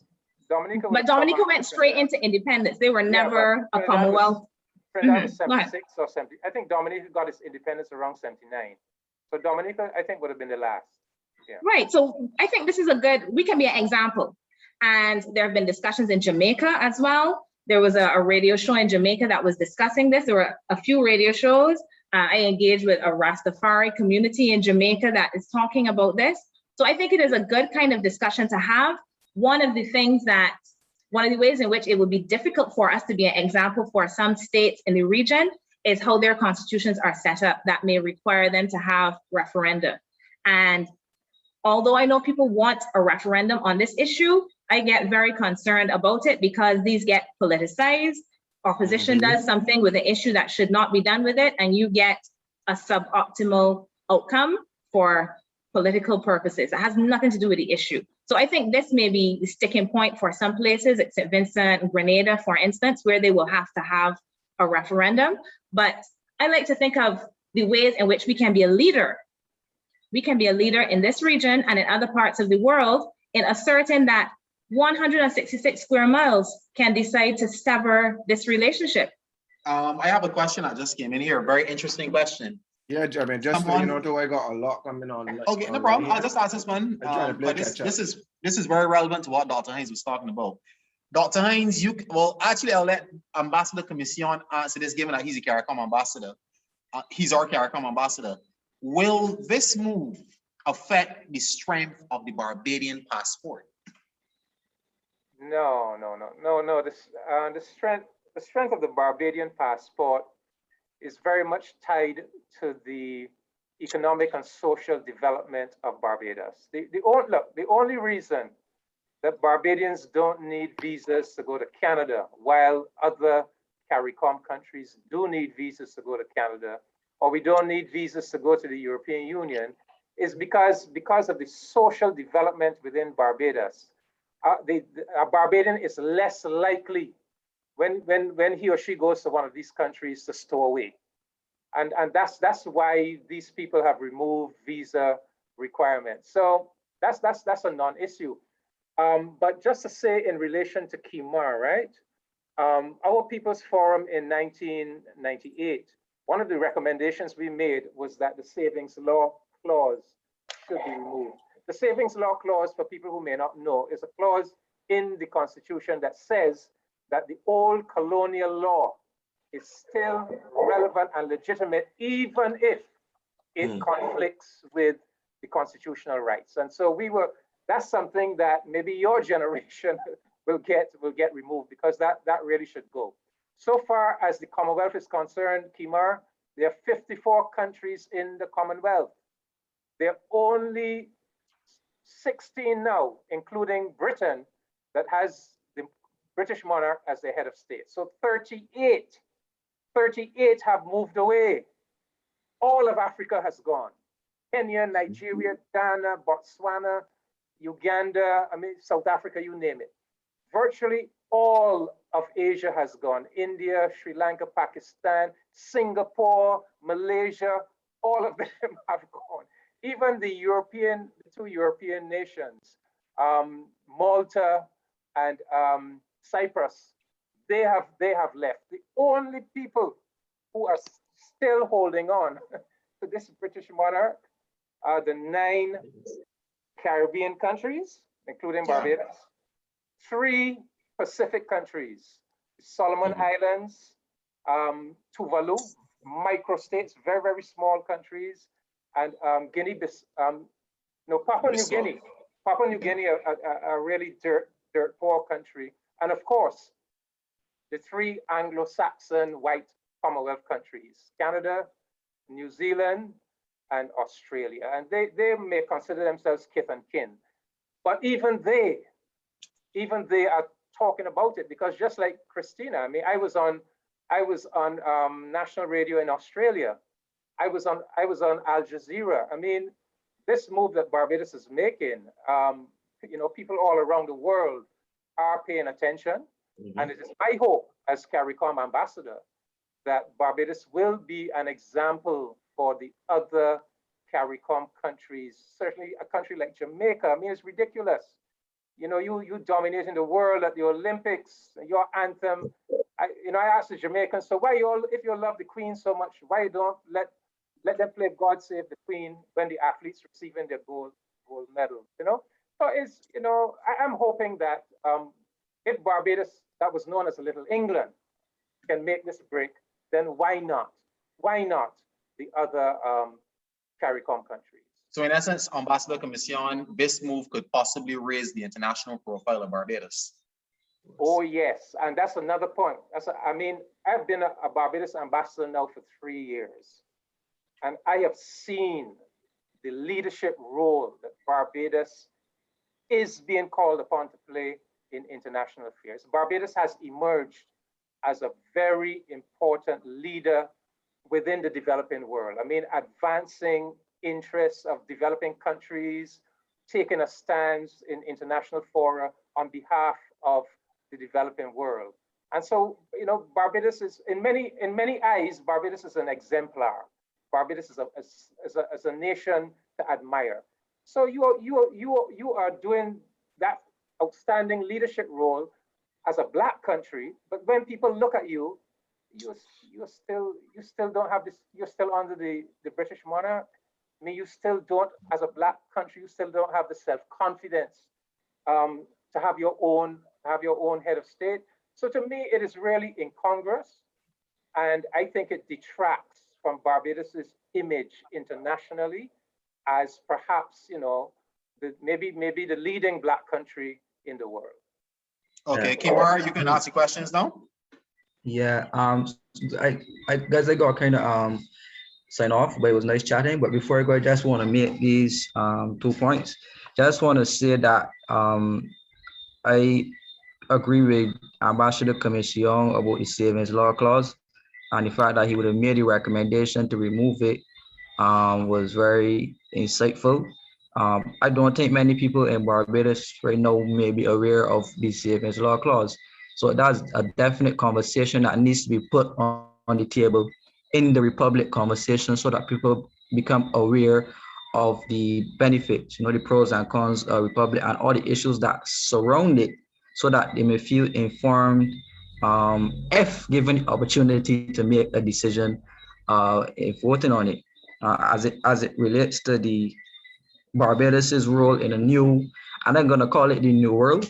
But Dominica went straight into independence. They were never a Commonwealth. Trinidad was 76 or 70. I think Dominica got its independence around 79. So Dominica, I think, would have been the last. Yeah. Right. So I think this is we can be an example. And there have been discussions in Jamaica as well. There was a radio show in Jamaica that was discussing this. There were a few radio shows. I engaged with a Rastafari community in Jamaica that is talking about this. So I think it is a good kind of discussion to have. One of the ways in which it would be difficult for us to be an example for some states in the region is how their constitutions are set up that may require them to have referenda. And although I know people want a referendum on this issue, I get very concerned about it because these get politicized. Opposition does something with an issue that should not be done with it, and you get a suboptimal outcome for political purposes. It has nothing to do with the issue. So I think this may be the sticking point for some places, like St. Vincent and Grenada, for instance, where they will have to have a referendum. But I like to think of the ways in which we can be a leader. We can be a leader in this region and in other parts of the world in asserting that 166 square miles can decide to sever this relationship. I have a question that just came in here. A very interesting question. Yeah, Jeremy, just so you know, too, I got a lot coming on. Okay, no problem. I'll just ask this one. But this is very relevant to what Dr. Hinds was talking about. Dr. Hinds, actually, I'll let Ambassador Comissiong answer this, given that he's a CARICOM ambassador. He's our CARICOM ambassador. Will this move affect the strength of the Barbadian passport? No. The strength of the Barbadian passport is very much tied to the economic and social development of Barbados. The only reason that Barbadians don't need visas to go to Canada, while other CARICOM countries do need visas to go to Canada, or we don't need visas to go to the European Union, is because of the social development within Barbados. A Barbadian is less likely when he or she goes to one of these countries to stow away. And that's why these people have removed visa requirements. So that's a non-issue. But just to say in relation to Kimar, right? Our People's Forum in 1998, one of the recommendations we made was that the Savings Law Clause should be removed. The Savings Law Clause, for people who may not know, is a clause in the Constitution that says that the old colonial law is still relevant and legitimate, even if it conflicts with the constitutional rights. And so that's something that maybe your generation will get removed, because that really should go. So far as the Commonwealth is concerned, Kimar, there are 54 countries in the Commonwealth. There are only 16 now, including Britain, that has the British monarch as the head of state. So 38 have moved away. All of Africa has gone. Kenya, Nigeria, Ghana, Botswana, Uganda, South Africa, you name it. Virtually all of Asia has gone. India, Sri Lanka, Pakistan, Singapore, Malaysia, all of them have gone. Even the two European nations, Malta and Cyprus, they have left. The only people who are still holding on to this British monarch are the 9 Caribbean countries, including Barbados, 3 Pacific countries, Solomon Islands, Tuvalu, microstates, very, very small countries, and Papua New Guinea. Papua New Guinea, a really dirt poor country. And of course, the 3 Anglo-Saxon white Commonwealth countries, Canada, New Zealand, and Australia. And they may consider themselves kith and kin. But even they are talking about it, because just like Kristina, I mean, I was on national radio in Australia. I was on Al Jazeera. I mean, this move that Barbados is making, you know, people all around the world are paying attention. And it is my hope as CARICOM ambassador that Barbados will be an example for the other CARICOM countries. Certainly a country like Jamaica, I mean, it's ridiculous. You know, you dominating the world at the Olympics, your anthem. I asked the Jamaicans, so why if you love the Queen so much, why you don't let them play God Save the Queen when the athletes receiving their gold medals, you know? So it's, you know, I'm hoping that if Barbados, that was known as a Little England, can make this break, then why not? Why not the other CARICOM countries? So in essence, Ambassador Comissiong, this move could possibly raise the international profile of Barbados. Oh yes, and that's another point. I mean, I've been a Barbados ambassador now for 3 years, and I have seen the leadership role that Barbados is being called upon to play in international affairs. Barbados has emerged as a very important leader within the developing world. I mean, advancing interests of developing countries, taking a stance in international fora on behalf of the developing world. And so, you know, Barbados is, in many eyes, Barbados is an exemplar. Barbados is a nation to admire. So you are doing that outstanding leadership role as a Black country, but when people look at you, you still don't have this. You're still under the British monarch. I mean, you still don't, as a Black country, you still don't have the self-confidence to have your own head of state. So to me, it is really incongruous, and I think it detracts from Barbados's image internationally as perhaps, you know, maybe the leading Black country in the world. Okay, Kimar, you can ask the questions now. Yeah, I guess I got kind of sign off, but it was nice chatting. But before I go, I just want to make these 2 points. Just want to say that I agree with Ambassador Comissiong about the savings law clause, and the fact that he would have made the recommendation to remove it was very insightful. I don't think many people in Barbados right now may be aware of the savings law clause. So that's a definite conversation that needs to be put on the table in the Republic conversation, so that people become aware of the benefits, you know, the pros and cons of Republic and all the issues that surround it, so that they may feel informed if given the opportunity to make a decision in voting on it, as it relates to the Barbados's role in a new, and I'm gonna call it the new world,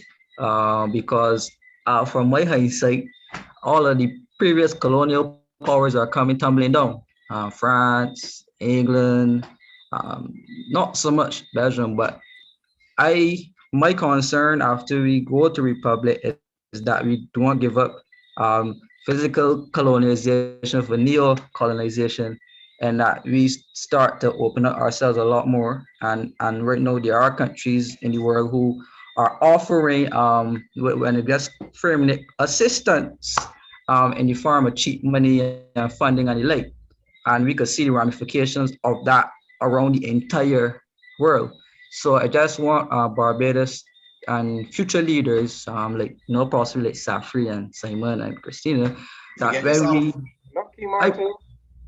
because from my hindsight, all of the previous colonial powers are coming tumbling down. France, England, not so much Belgium, but my concern after we go to Republic is that we don't give up physical colonization for neo-colonization, and that we start to open up ourselves a lot more. And right now there are countries in the world who are offering, when it gets framing it, assistance in the form of cheap money and funding and the like. And we could see the ramifications of that around the entire world. So I just want Barbados and future leaders, like, you know, possibly like Safri and Simon and Kristina, that when we...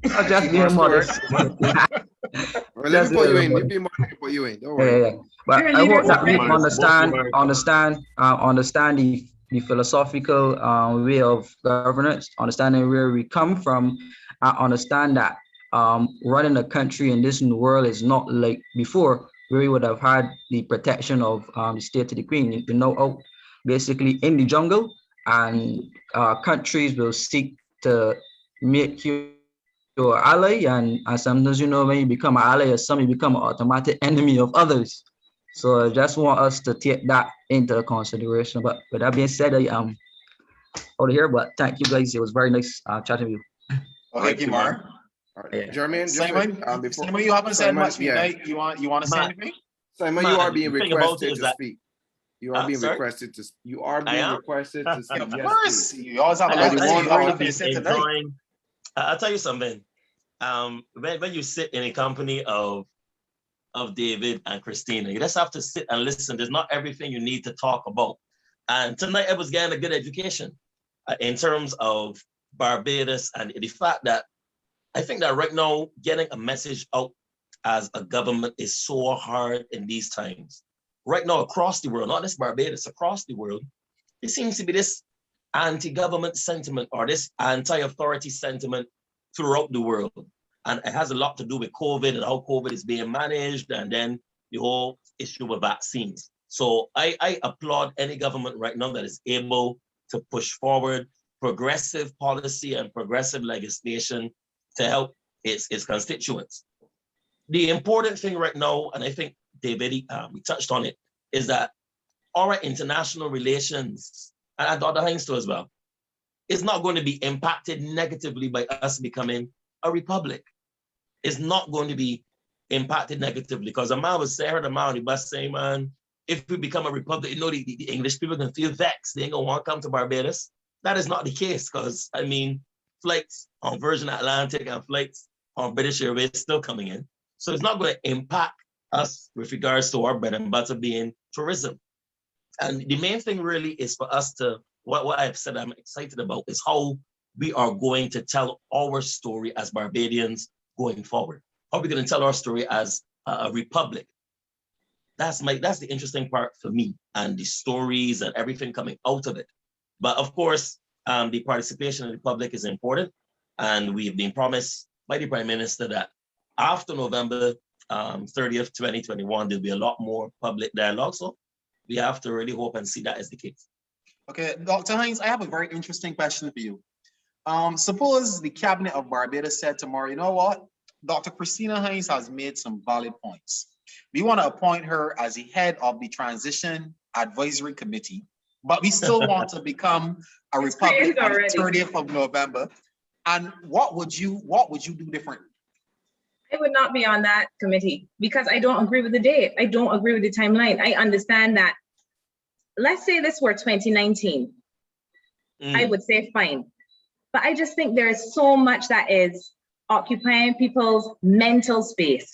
I'm just being modest. Well, let me put you in. Let me put you in. Don't worry. Yeah. But I hope that we understand the philosophical way of governance, understanding where we come from, and understand that running a country in this new world is not like before, where we would have had the protection of the state of the Queen. You know, out basically in the jungle, and countries will seek to make you your ally, and sometimes, you know, when you become an ally of some, you become an automatic enemy of others. So I just want us to take that into consideration. But with that being said, I am out of here. But thank you guys. It was very nice chatting with you. Okay, Kimar. All right. Yeah. Jermaine, just Simon, before Simon, you haven't said Simon, much. yeah. Right? You want to say Man. anything? Simon, Man, you are being the thing about it requested is to that- speak. You are being sorry? requested to. You are I being am? requested to speak. Of Yes, course, please. you always have a I- lot to I- say. I- You I- always say tonight. I'll tell you something. When you sit in a company of David and Kristina, you just have to sit and listen. There's not everything you need to talk about. And tonight I was getting a good education in terms of Barbados and the fact that I think that right now getting a message out as a government is so hard in these times. Right now across the world, not just Barbados, across the world, there seems to be this anti-government sentiment or this anti-authority sentiment throughout the world. And it has a lot to do with COVID and how COVID is being managed, and then the whole issue with vaccines. So I applaud any government right now that is able to push forward progressive policy and progressive legislation to help its constituents. The important thing right now, and I think David, we touched on it, is that our international relations, and Dr. Hinds too as well, is not going to be impacted negatively by us becoming a republic. It's not going to be impacted negatively, because a man was saying, I heard a man on the bus saying, man, if we become a republic, you know, the English people can feel vexed. They ain't gonna want to come to Barbados. That is not the case, because I mean, flights on Virgin Atlantic and flights on British Airways still coming in. So it's not going to impact us with regards to our bread and butter being tourism. And the main thing really is for us to, what I've said I'm excited about is how we are going to tell our story as Barbadians going forward. How are we going to tell our story as a republic? That's the interesting part for me, and the stories and everything coming out of it. But of course, the participation of the public is important. And we've been promised by the Prime Minister that after November 30th, 2021, there'll be a lot more public dialogue. So we have to really hope and see that is the case. Okay, Dr. Hinds, I have a very interesting question for you. Suppose the cabinet of Barbados said tomorrow, you know what? Dr. Kristina Hinds has made some valid points. We want to appoint her as the head of the Transition Advisory Committee, but we still want to become a republic on the 30th of November. And what would you do differently? I would not be on that committee because I don't agree with the date. I don't agree with the timeline. I understand that. Let's say this were 2019. I would say fine. But I just think there is so much that is occupying people's mental space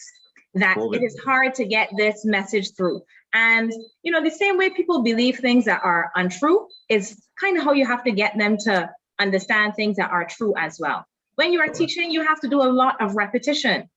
that it is hard to get this message through. And, you know, the same way people believe things that are untrue is kind of how you have to get them to understand things that are true as well. When you are teaching, you have to do a lot of repetition.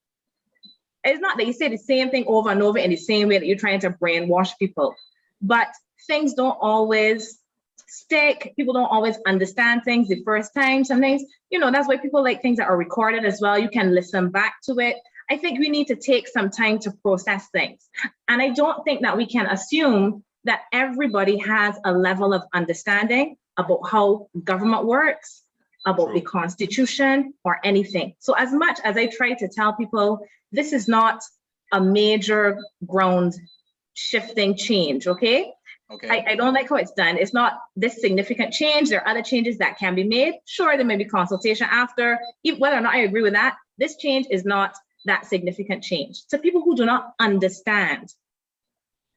It's not that you say the same thing over and over in the same way that you're trying to brainwash people, but things don't always stick. People don't always understand things the first time. Some things, you know, that's why people like things that are recorded as well. You can listen back to it. I think we need to take some time to process things. And I don't think that we can assume that everybody has a level of understanding about how government works, about the Constitution or anything. So as much as I try to tell people, this is not a major ground shifting change, okay? I don't like how it's done. It's not this significant change. There are other changes that can be made. Sure, there may be consultation after, whether or not I agree with that. This change is not that significant change. To people who do not understand,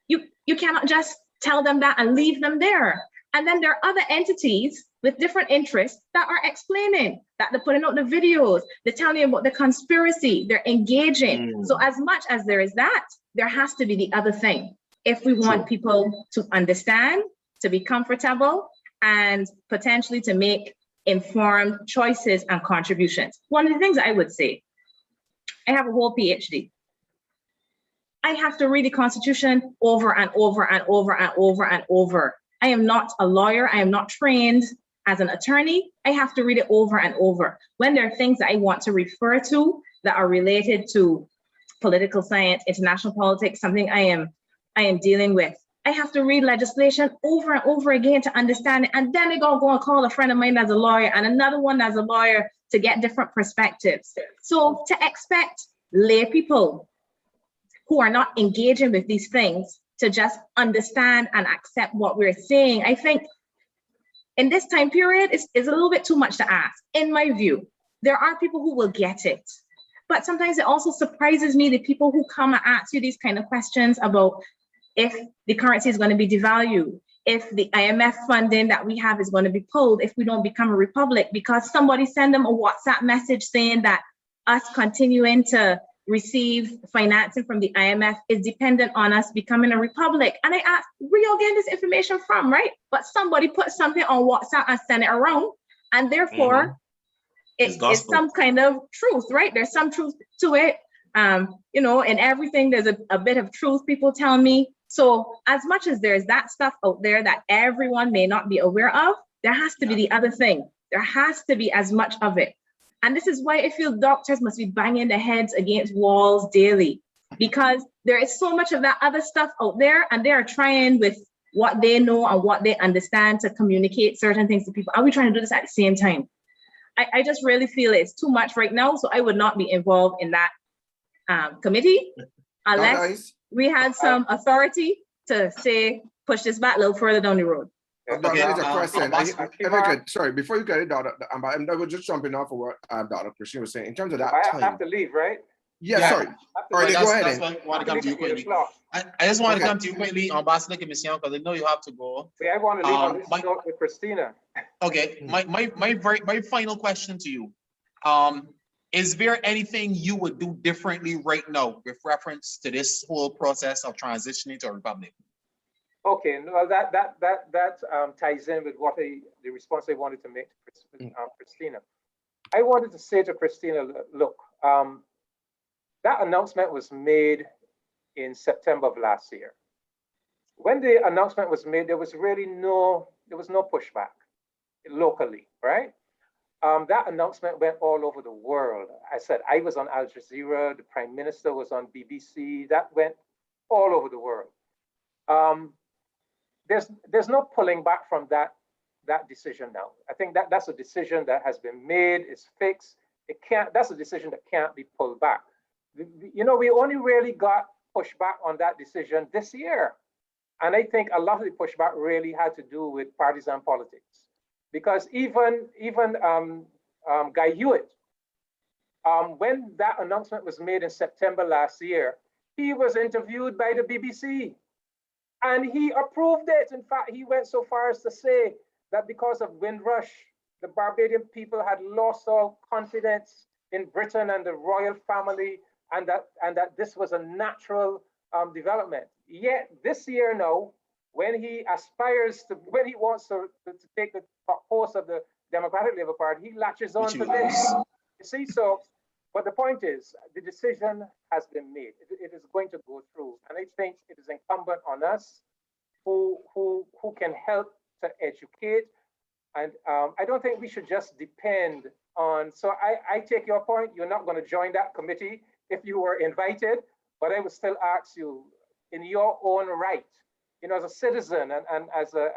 you cannot just tell them that and leave them there. And then there are other entities with different interests that are explaining, that they're putting out the videos, they're telling you about the conspiracy, they're engaging. So as much as there is that, there has to be the other thing. If we want people to understand, to be comfortable, and potentially to make informed choices and contributions. One of the things I would say, I have a whole PhD. I have to read the Constitution over and over and over and over and over. I am not a lawyer. I am not trained as an attorney. I have to read it over and over. When there are things that I want to refer to that are related to political science, international politics, something I am dealing with, I have to read legislation over and over again to understand it. And then I go and call a friend of mine as a lawyer and another one as a lawyer to get different perspectives. So to expect lay people who are not engaging with these things to just understand and accept what we're saying, I think in this time period, it's a little bit too much to ask. In my view, there are people who will get it. But sometimes it also surprises me, the people who come and ask you these kind of questions about if the currency is going to be devalued, if the IMF funding that we have is going to be pulled, if we don't become a republic, because somebody sent them a WhatsApp message saying that us continuing to receive financing from the IMF is dependent on us becoming a republic. And I asked, where you getting this information from, right? But somebody put something on WhatsApp and sent it around, and therefore it's some kind of truth, right? There's some truth to it. You know, in everything, there's a bit of truth, people tell me. So as much as there's that stuff out there that everyone may not be aware of, there has to be the other thing. There has to be as much of it. And this is why I feel doctors must be banging their heads against walls daily, because there is so much of that other stuff out there, and they are trying with what they know and what they understand to communicate certain things to people. Are we trying to do this at the same time? I just really feel it's too much right now. So I would not be involved in that committee unless we had some authority to say, push this back a little further down the road. Okay, there's a question. Sorry, before you get it, Dr. I was just jumping off of what Dr. Kristina was saying. In terms of that I have to leave, right? Yeah, sorry. All right, go ahead. I want to come to you quickly. I just want to come to you quickly, Ambassador Comissiong, because I know you have to go. I want to leave on this note with Kristina. Okay, my final question to you. Is there anything you would do differently right now with reference to this whole process of transitioning to a republic? Okay, well, that ties in with what the response I wanted to make to Kristina. I wanted to say to Kristina, look, that announcement was made in September of last year. When the announcement was made, there was no pushback locally, right? That announcement went all over the world. I said, I was on Al Jazeera, the Prime Minister was on BBC, that went all over the world. There's no pulling back from that decision now. I think that's a decision that has been made, it's fixed. That's a decision that can't be pulled back. You know, we only really got pushback on that decision this year. And I think a lot of the pushback really had to do with partisan politics. Because even Guy Hewitt, when that announcement was made in September last year, he was interviewed by the BBC and he approved it. In fact, he went so far as to say that because of Windrush, the Barbadian people had lost all confidence in Britain and the royal family, and that this was a natural development. Yet this year now, when he wants to take the post of the Democratic Labour Party, he latches on to this. You see, so, but the point is, the decision has been made. It is going to go through, and I think it is incumbent on us who can help to educate. And I don't think we should just depend on. So I take your point. You're not going to join that committee if you were invited, but I would still ask you, in your own right, you know, as a citizen and as an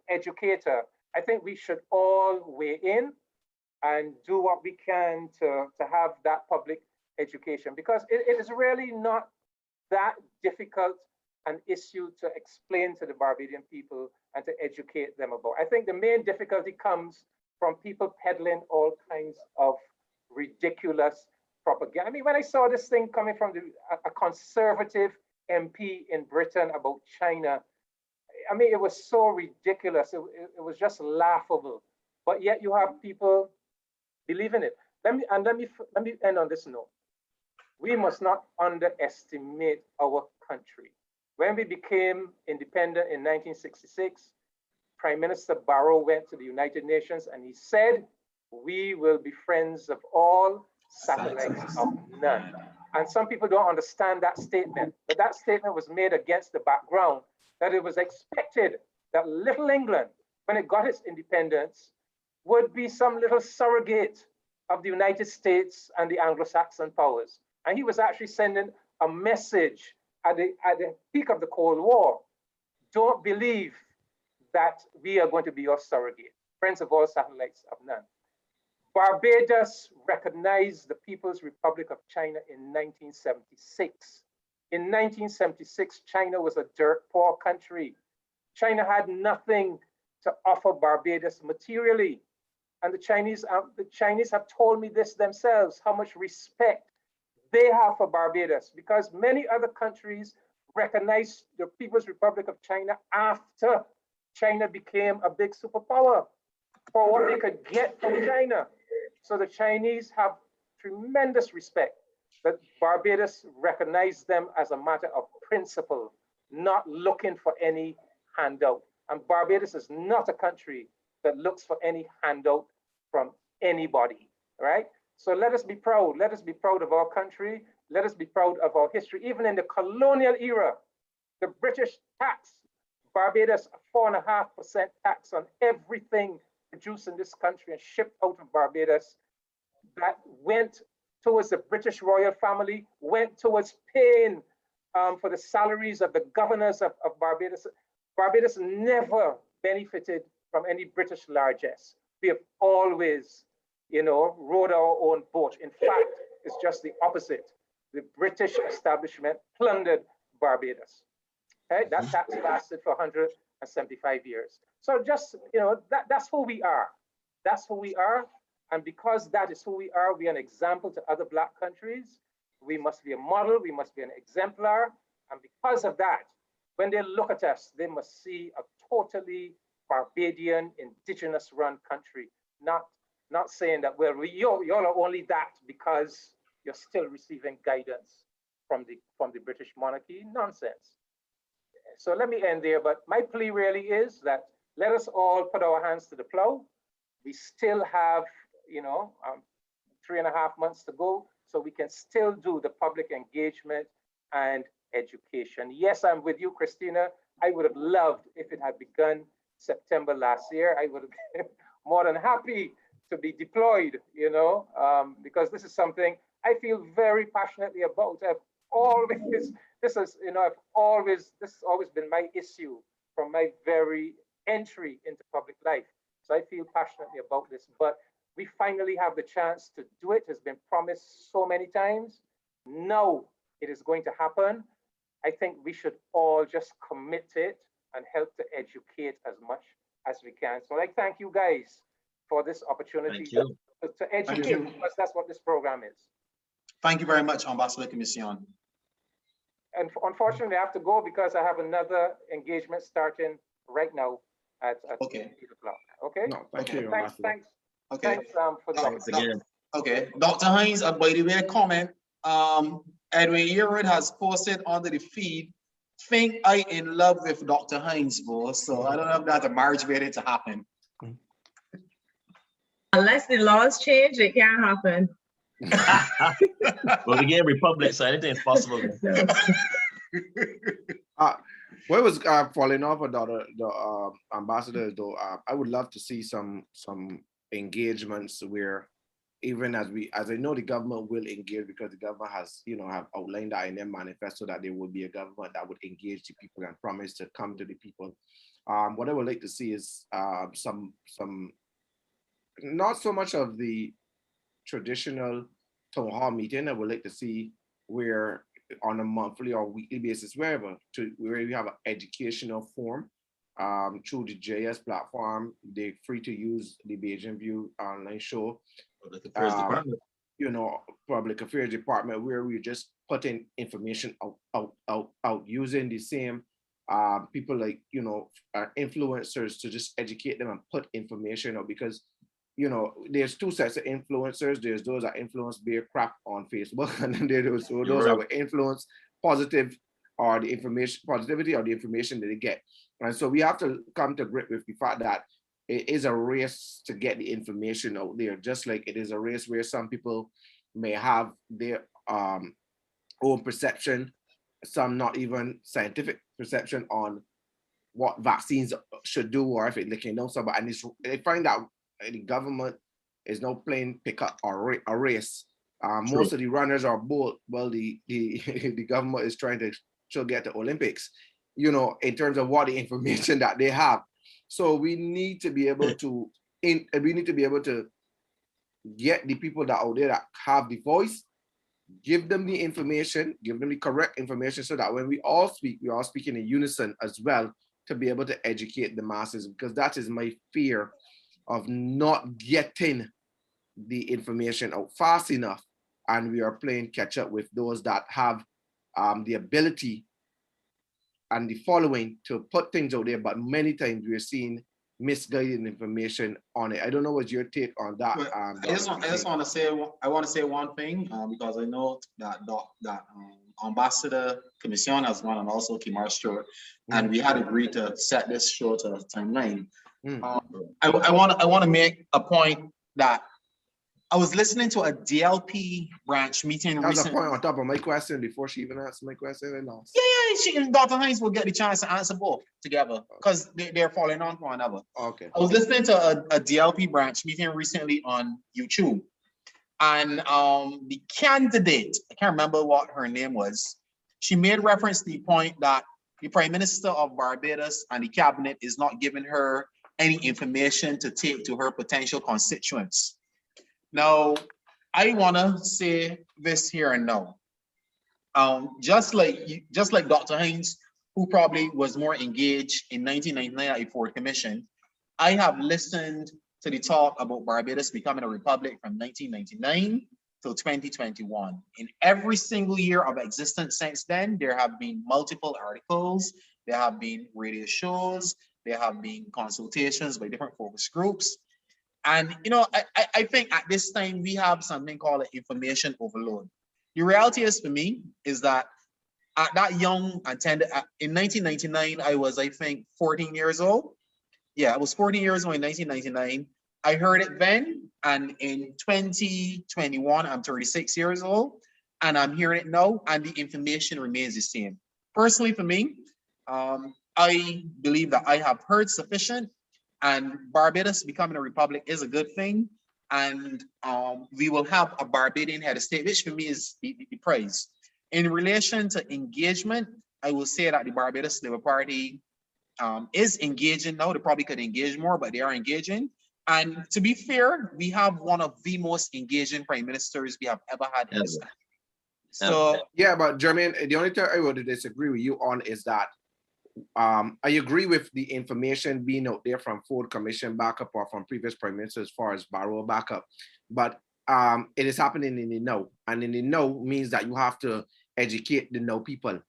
educator, I think we should all weigh in and do what we can to have that public education, because it is really not that difficult an issue to explain to the Barbadian people and to educate them about. I think the main difficulty comes from people peddling all kinds of ridiculous propaganda. I mean, when I saw this thing coming from a conservative MP in Britain about China, I mean, it was so ridiculous. It was just laughable. But yet you have people believing it. Let me end on this note. We must not underestimate our country. When we became independent in 1966, Prime Minister Barrow went to the United Nations and he said, we will be friends of all, satellites of none. And some people don't understand that statement, but that statement was made against the background that it was expected that little England, when it got its independence, would be some little surrogate of the United States and the Anglo-Saxon powers. And he was actually sending a message at the peak of the Cold War. Don't believe that we are going to be your surrogate, friends of all, satellites of none. Barbados recognized the People's Republic of China in 1976. In 1976, China was a dirt poor country. China had nothing to offer Barbados materially. and the Chinese have told me this themselves, how much respect they have for Barbados, because many other countries recognized the People's Republic of China after China became a big superpower for what they could get from China. So the Chinese have tremendous respect that Barbados recognized them as a matter of principle, not looking for any handout. And Barbados is not a country that looks for any handout from anybody, right? So let us be proud. Let us be proud of our country. Let us be proud of our history. Even in the colonial era, the British tax Barbados a 4.5% tax on everything produced in this country and shipped out of Barbados. That went towards the British royal family, went towards paying for the salaries of the governors of Barbados. Barbados never benefited from any British largesse. We have always, rowed our own boat. In fact, it's just the opposite. The British establishment plundered Barbados. Okay? That tax lasted for 175 years. So just, that's who we are. That's who we are. And because that is who we are, we are an example to other Black countries. We must be a model, we must be an exemplar. And because of that, when they look at us, they must see a totally Barbadian, indigenous run country. Not saying that, well, y'all are only that because you're still receiving guidance from the British monarchy. Nonsense. So let me end there, but my plea really is that let us all put our hands to the plow. We still have, 3.5 months to go, so we can still do the public engagement and education. Yes, I'm with you, Kristina. I would have loved if it had begun September last year. I would have been more than happy to be deployed, because this is something I feel very passionately about. This has always been my issue from my very entry into public life. So I feel passionately about this, but we finally have the chance to do it. It's been promised so many times. Now it is going to happen. I think we should all just commit to it and help to educate as much as we can. So I thank you guys for this opportunity to educate, because that's what this program is. Thank you very much, Ambassador Comissiong. And unfortunately, I have to go because I have another engagement starting right now at 8 o'clock. Okay? No, thank you. Thanks. Okay. Thanks for the opportunity. Okay, Dr. Hinds, by the way, comment, Edwin Yearwood has posted onto the feed, think I in love with Dr. Hinds, bro. So I don't know if that's a marriage ready to happen. Unless the laws change, it can't happen. Well, again, Republic, so anything is possible. What was following off of the ambassador, though, I would love to see some engagements where, even as I know the government will engage, because the government has, have outlined that in their manifesto that there will be a government that would engage the people and promise to come to the people. What I would like to see is some not so much of the traditional town hall meeting. I would like to see where on a monthly or weekly basis, where we have an educational forum through the JS platform. They're free to use the Bajan View online show. Public Affairs Department. Public Affairs Department, where we just putting information out using the same people like, influencers to just educate them and put information out, because there's two sets of influencers. There's those that influence beer crap on Facebook, and then there's those that will influence positivity or the information that they get. And so we have to come to grip with the fact that it is a race to get the information out there, just like it is a race where some people may have their own perception, some not even scientific perception on what vaccines should do, or if they can know somebody. And they find out the government is now playing pickup or a race. Most of the runners are bold. Well, the government is trying to get the Olympics, in terms of what the information that they have. So we need to be able to get the people that out there that have the voice, give them the information, give them the correct information, so that when we all speak, we are speaking in unison as well, to be able to educate the masses, because that is my fear of not getting the information out fast enough, and we are playing catch up with those that have the ability and the following to put things out there, but many times we're seeing misguided information on it. I don't know what's your take on that. I just want to say one thing because I know that Ambassador Comissiong has one, and also Kimar Stewart, and we had agreed to set this show to a timeline. I want to make a point that I was listening to a DLP branch meeting That was a recently. point on top of my question before she even asked my question. I lost. Yeah, she and Dr. Hinds will get the chance to answer both together because they're following on one another. Okay. I was listening to a DLP branch meeting recently on YouTube, and the candidate, I can't remember what her name was, she made reference to the point that the Prime Minister of Barbados and the cabinet is not giving her any information to take to her potential constituents. Now, I want to say this here and now. Just like Dr. Hinds, who probably was more engaged in 1999 at the Ford Commission, I have listened to the talk about Barbados becoming a republic from 1999 till 2021. In every single year of existence since then, there have been multiple articles, there have been radio shows, there have been consultations by different focus groups. And, you know, I think at this time we have something called an information overload. The reality is for me is that at that young and tender, in 1999, I was, I think, 14 years old. Yeah, I was 14 years old in 1999. I heard it then, and in 2021, I'm 36 years old, and I'm hearing it now, and the information remains the same. Personally, for me, I believe that I have heard sufficient, and Barbados becoming a republic is a good thing, and we will have a Barbadian head of state, which for me is the prize. In relation to engagement, I will say that the Barbados Labour Party is engaging now. They probably could engage more, but they are engaging. And to be fair, we have one of the most engaging prime ministers we have ever had in this country. So yeah, but Jermaine, the only thing I would disagree with you on is that I agree with the information being out there from Ford Commission backup or from previous prime ministers as far as Barrow backup, but it is happening in the know, and in the know means that you have to educate the know people.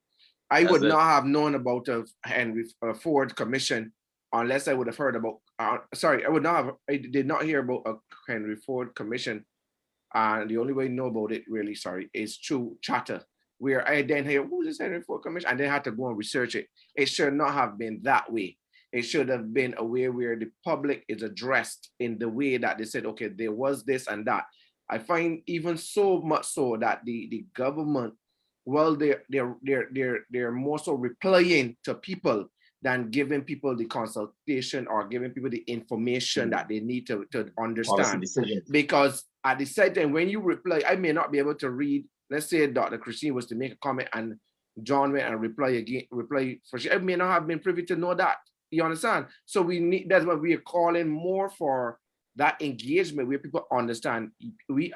I would not have known about a Henry Ford Commission unless I would have heard about. I did not hear about a Henry Ford Commission, and the only way I know about it really, is through chatter, where I then hear, who's this Henry Ford Commission? And then had to go and research it. It should not have been that way. It should have been a way where the public is addressed in the way that they said, okay, there was this and that. I find even so much so that the government, well, they're more so replying to people than giving people the consultation or giving people the information that they need to understand. Because at the same time, when you reply, I may not be able to read. Let's say Dr. Kristina was to make a comment and John went and reply for sure. I may not have been privy to know that. You understand? So that's what we are calling more for, that engagement where people understand.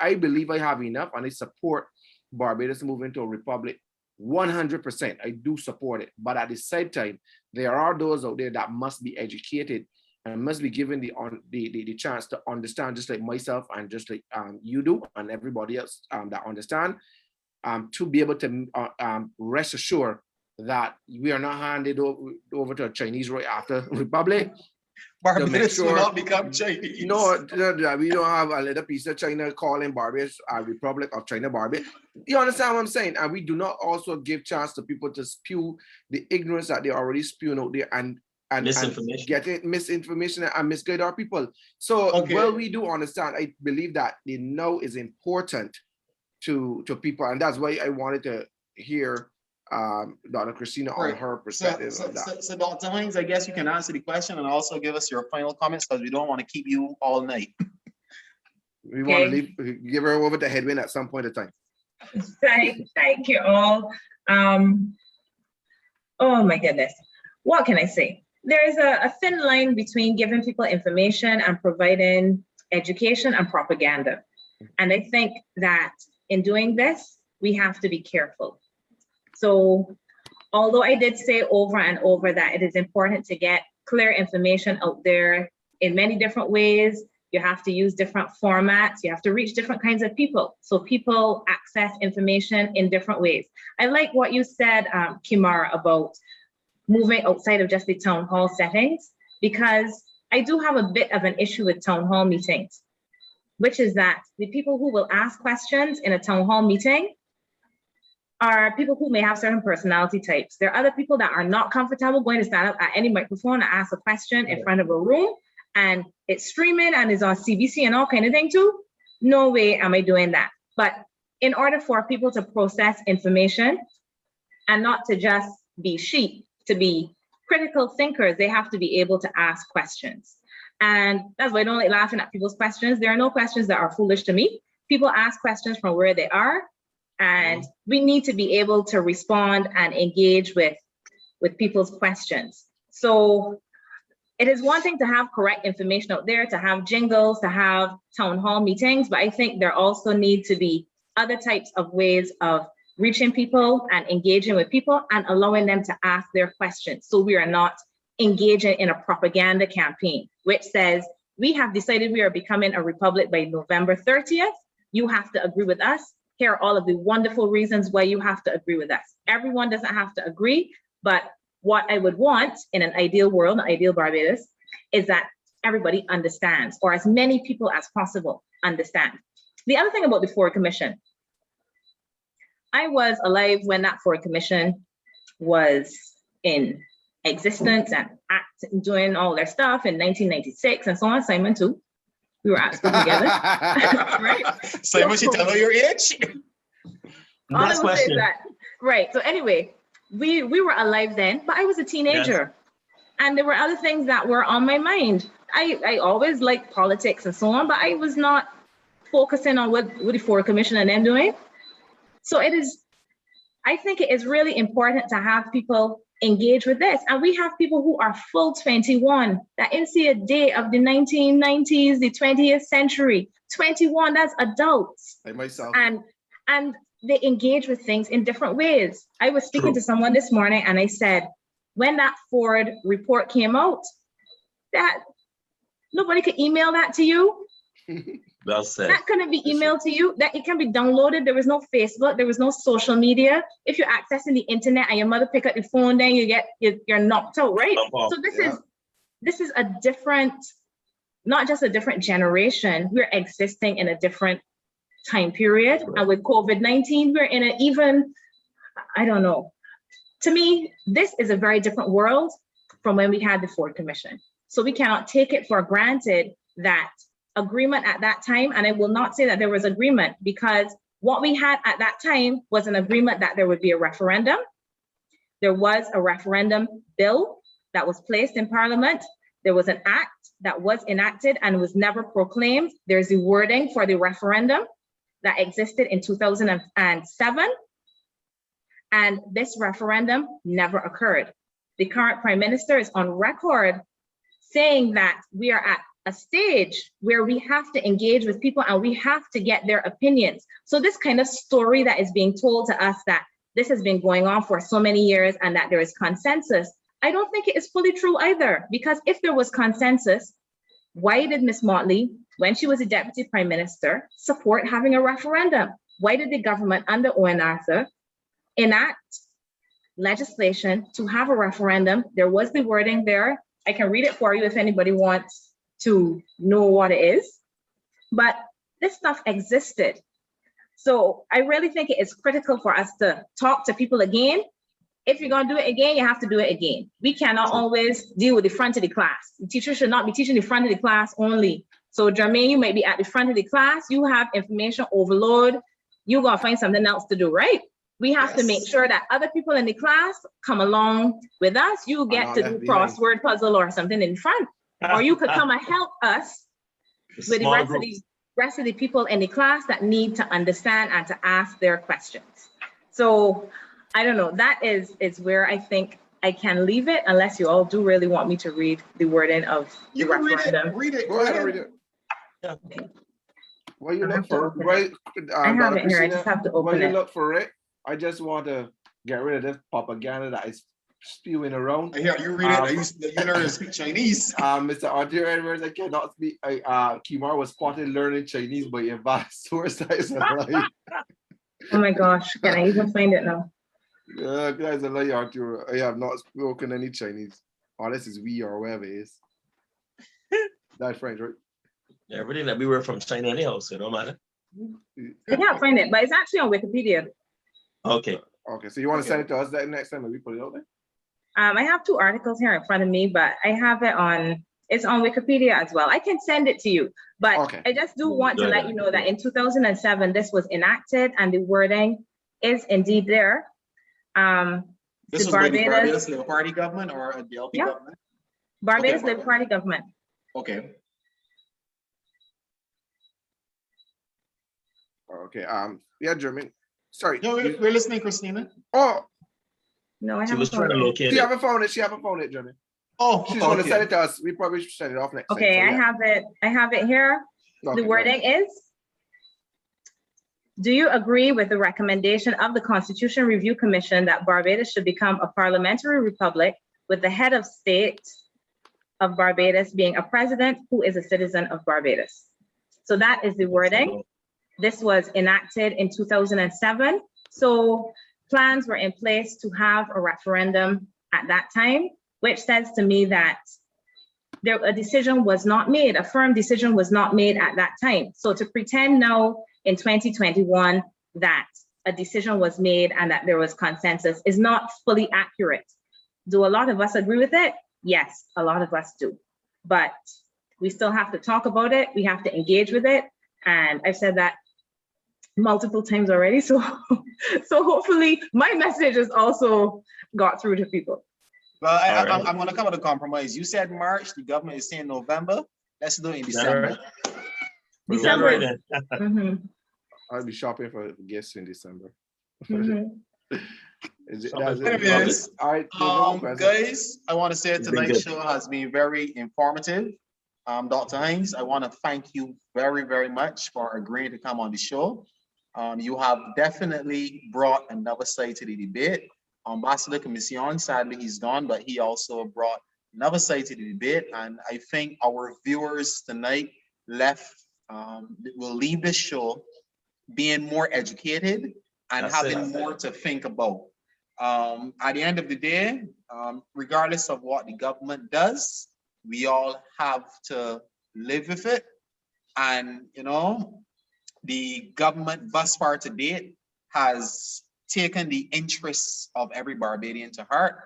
I believe I have enough, and I support Barbados moving to a republic 100%. I do support it. But at the same time, there are those out there that must be educated and must be given the chance to understand, just like myself and just like you do and everybody else that understand, to be able to rest assured that we are not handed over to a Chinese right after Republic. Barbados will not become Chinese. No, we don't have a little piece of China calling Barbados a Republic of China, Barbados. You understand what I'm saying? And we do not also give chance to people to spew the ignorance that they already spewing out there and getting misinformation and misguide our people. So, well, we do understand. I believe that the know is important to people, and that's why I wanted to hear Dr. Kristina on her perspective of that. So Dr. Hinds, I guess you can answer the question and also give us your final comments, because we don't want to keep you all night. We want to give her over to Headwind at some point in time. Thank you all. Oh my goodness, what can I say? There is a thin line between giving people information and providing education and propaganda. And I think that in doing this, we have to be careful. So although I did say over and over that it is important to get clear information out there in many different ways. You have to use different formats. You have to reach different kinds of people. So people access information in different ways. I like what you said, Kimara, about moving outside of just the town hall settings, because I do have a bit of an issue with town hall meetings, which is that the people who will ask questions in a town hall meeting are people who may have certain personality types. There are other people that are not comfortable going to stand up at any microphone and ask a question in front of a room, and it's streaming and it's on CBC and all kind of thing too. No way am I doing that. But in order for people to process information and not to just be sheep, to be critical thinkers, they have to be able to ask questions. And that's why I don't like laughing at people's questions. There are no questions that are foolish to me. People ask questions from where they are, and we need to be able to respond and engage with people's questions. So it is one thing to have correct information out there, to have jingles, to have town hall meetings, but I think there also need to be other types of ways of reaching people and engaging with people and allowing them to ask their questions. So we are not engaging in a propaganda campaign, which says, we have decided we are becoming a republic by November 30th. You have to agree with us. Here are all of the wonderful reasons why you have to agree with us. Everyone doesn't have to agree, but what I would want in an ideal world, an ideal Barbados, is that everybody understands, or as many people as possible understand. The other thing about the Ford Commission, I was alive when that Ford Commission was in existence and doing all their stuff in 1996 and so on. Simon too. We were at school together. Right? Simon, you tell her your age? All I will say is that, right. So anyway, we were alive then, but I was a teenager. Yes. And there were other things that were on my mind. I always liked politics and so on, but I was not focusing on what the Ford Commission and them doing. So I think it is really important to have people engage with this. And we have people who are full 21 that didn't see a day of the 1990s, the 20th century. 21, that's adults. Like myself. And they engage with things in different ways. I was speaking to someone this morning and I said, when that Ford report came out, that nobody could email that to you. Well said. That couldn't be emailed to you, that it can be downloaded. There was no Facebook, there was no social media. If you're accessing the internet and your mother pick up the phone, then you're knocked out, right? So this is a different, not just a different generation, we're existing in a different time period. And with COVID-19, we're in an even, I don't know. To me, this is a very different world from when we had the Ford Commission. So we cannot take it for granted that agreement at that time, and I will not say that there was agreement, because what we had at that time was an agreement that there would be a referendum. There was a referendum bill that was placed in Parliament. There was an act that was enacted and was never proclaimed. There's the wording for the referendum that existed in 2007. And this referendum never occurred. The current Prime Minister is on record saying that we are at a stage where we have to engage with people and we have to get their opinions. So this kind of story that is being told to us that this has been going on for so many years and that there is consensus, I don't think it is fully true either, because if there was consensus, why did Ms. Motley, when she was a Deputy Prime Minister, support having a referendum? Why did the government under Owen Arthur enact legislation to have a referendum? There was the wording there. I can read it for you if anybody wants to know what it is, but this stuff existed. So I really think it is critical for us to talk to people again. If you're gonna do it again, you have to do it again. We cannot always deal with the front of the class. The teacher should not be teaching the front of the class only. So Jermaine, you might be at the front of the class, you have information overload, you're gonna find something else to do, right? We have to make sure that other people in the class come along with us. You get to do crossword puzzle or something in front. Or you could come and help us with the rest of the people in the class that need to understand and to ask their questions. So I don't know, that is where I think I can leave it, unless you all do really want me to read the wording of the referendum. Read it. Go ahead and read it. Yeah. Okay. Well, you look for it. I have it here, I just have to open it. You look for it. I just want to get rid of this propaganda that is spewing around. I hear you read it. You learn to speak Chinese. Mr. Arthur Edwards, I cannot speak. Kimar was spotted learning Chinese by a vast source. Oh my gosh, can I even find it now? Guys, I lie, Arthur. I have not spoken any Chinese. Unless it's we or wherever it is. That's French, right? Yeah, everything that we were from China anyhow, so it don't matter. I can't find it, but it's actually on Wikipedia. Okay. Okay, so you want to send it to us that next time we put it out there? I have 2 articles here in front of me, but I have it it's on Wikipedia as well. I can send it to you, but Okay. I just do want to let you know that in 2007, this was enacted and the wording is indeed there. This was by the Barbados Labour Party government or the LP government? Barbados Labour Party government. Okay. Okay, yeah, German. Sorry. No, we're listening, Kristina. Oh, No, I She haven't was trying found to it. locate she it. haven't found it. She haven't found it, German. Oh, She's going to send it to us. We probably should send it off next Okay, time. I have it here. Okay, The wording is, do you agree with the recommendation of the Constitution Review Commission that Barbados should become a parliamentary republic with the head of state of Barbados being a president who is a citizen of Barbados? So that is the wording. This was enacted in 2007. So plans were in place to have a referendum at that time, which says to me that a decision was not made, a firm decision was not made at that time. So to pretend now in 2021 that a decision was made and that there was consensus is not fully accurate. Do a lot of us agree with it? Yes, a lot of us do. But we still have to talk about it. We have to engage with it. And I've said that multiple times already. So hopefully my message has also got through to people. Well, I'm going to come with a compromise. You said March, the government is saying November. Let's do it in December. December. Then. Mhm, I'll be shopping for gifts in December. mhm. Anyways, all right, guys, I want to say It's been tonight's good. show has been very informative. Dr. Hinds, I want to thank you very, very much for agreeing to come on the show. You have definitely brought another side to the debate. Ambassador Comissiong, sadly he's gone, but he also brought another side to the debate. And I think our viewers tonight will leave this show being more educated and having more to think about. At the end of the day, regardless of what the government does, we all have to live with it. And, you know, the government thus far to date has taken the interests of every Barbadian to heart.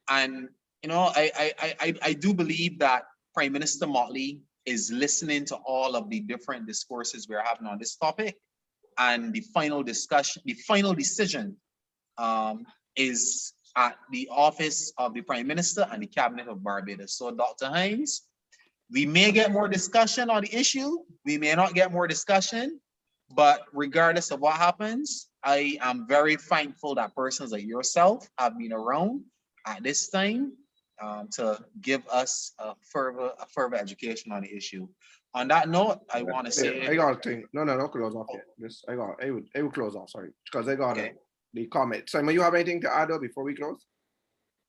And, you know, I do believe that Prime Minister Motley is listening to all of the different discourses we're having on this topic. And the final decision is at the office of the Prime Minister and the Cabinet of Barbados. So Dr. Hinds, we may get more discussion on the issue. We may not get more discussion, but regardless of what happens, I am very thankful that persons like yourself have been around at this time to give us a further education on the issue. On that note, I want to say, I got a thing. No, close off yet. Just I will close off, sorry. Because I got the comment. Simon, you have anything to add before we close?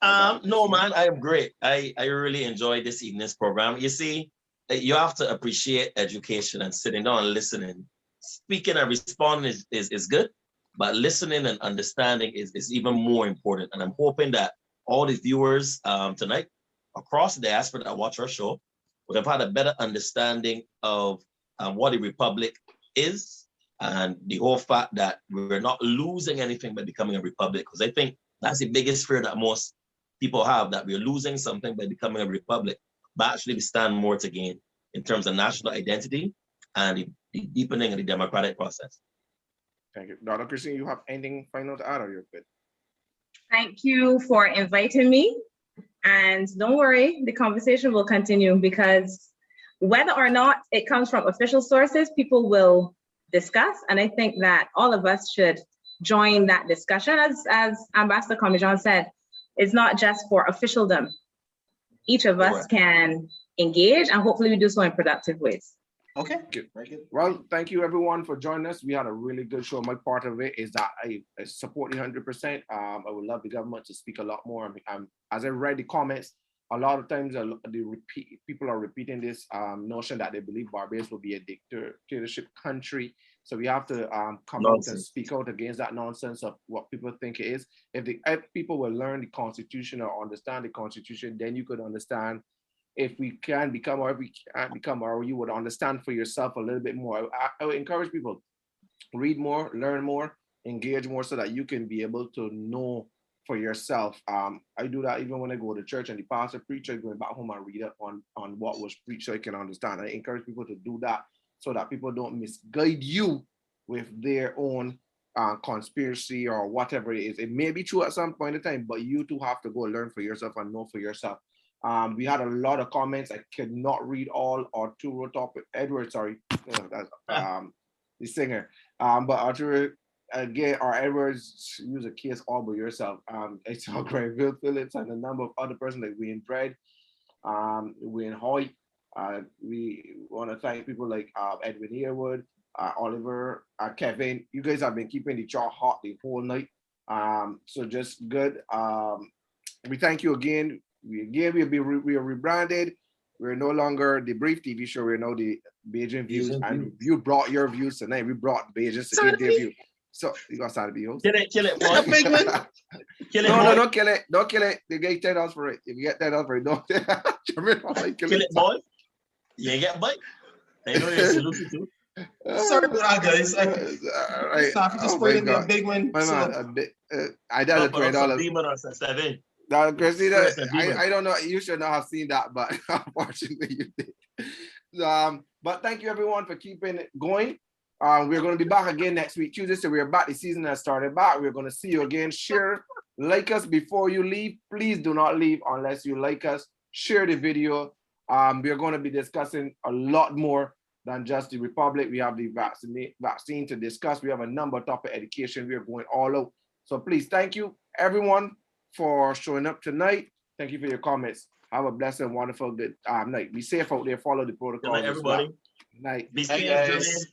No, man, I am great. I really enjoyed this evening's program. You see, you have to appreciate education and sitting down and listening. Speaking and responding is good, but listening and understanding is even more important. And I'm hoping that all the viewers tonight across the diaspora that watch our show would have had a better understanding of what a republic is and the whole fact that we're not losing anything by becoming a republic. Because I think that's the biggest fear that most people have, that we're losing something by becoming a republic, but actually we stand more to gain in terms of national identity and the deepening of the democratic process. Thank you. Dr. Kristina, you have anything final to add or you're good? Thank you for inviting me. And don't worry, the conversation will continue, because whether or not it comes from official sources, people will discuss. And I think that all of us should join that discussion. As Ambassador Comissiong said, it's not just for officialdom. Each of us can engage, and hopefully we do so in productive ways. Okay. Good. Very good. Well, thank you everyone for joining us. We had a really good show. My part of it is that I support you 100%. I would love the government to speak a lot more. As I read the comments, a lot of times people are repeating this notion that they believe Barbados will be a dictatorship country. So we have to come out and speak out against that nonsense of what people think it is. If people will learn the Constitution or understand the Constitution, then you could understand if we can become or if we can't become, or you would understand for yourself a little bit more. I would encourage people, read more, learn more, engage more so that you can be able to know for yourself. I do that even when I go to church and the pastor preacher going back home and read up on what was preached so I can understand. I encourage people to do that so that people don't misguide you with their own conspiracy or whatever it is. It may be true at some point in time, but you too have to go learn for yourself and know for yourself. We had a lot of comments. I could not read all. Arturo Edward, sorry, that's the singer. But Arturo, again, or Edwards, use a case all by yourself. I saw Granville Phillips and a number of other persons like Wayne Dredd, Wayne Hoyt. We want to thank people like Edwin Earwood, Oliver, Kevin. You guys have been keeping the chat hot the whole night. So just good. We thank you again. We are rebranded. We're no longer the DeBrief TV Show. We're now the Bajan Views, and you brought your views tonight. We brought Bajans to give their view. So you got to be host. Kill it, boy. Kill it, no, don't kill it. Don't kill it. They get $10 for it. If you get $10 for it, don't kill it, boy. You ain't get a bite. I know you're solution too. Sorry about that, guys. Right. Just put in a big one. I did a $20. Now, Kristina, I don't know. You should not have seen that, but unfortunately you did. But thank you everyone for keeping it going. We're going to be back again next week, Tuesday. So we're back. The season has started back. We're going to see you again. Share, like us before you leave. Please do not leave unless you like us. Share the video. We're going to be discussing a lot more than just the Republic. We have the vaccine to discuss. We have a number of topic education. We are going all out. So please, thank you everyone for showing up tonight. Thank you for your comments. Have a blessed and wonderful good night. Be safe out there. Follow the protocol. Good night, everybody. Night. Be safe,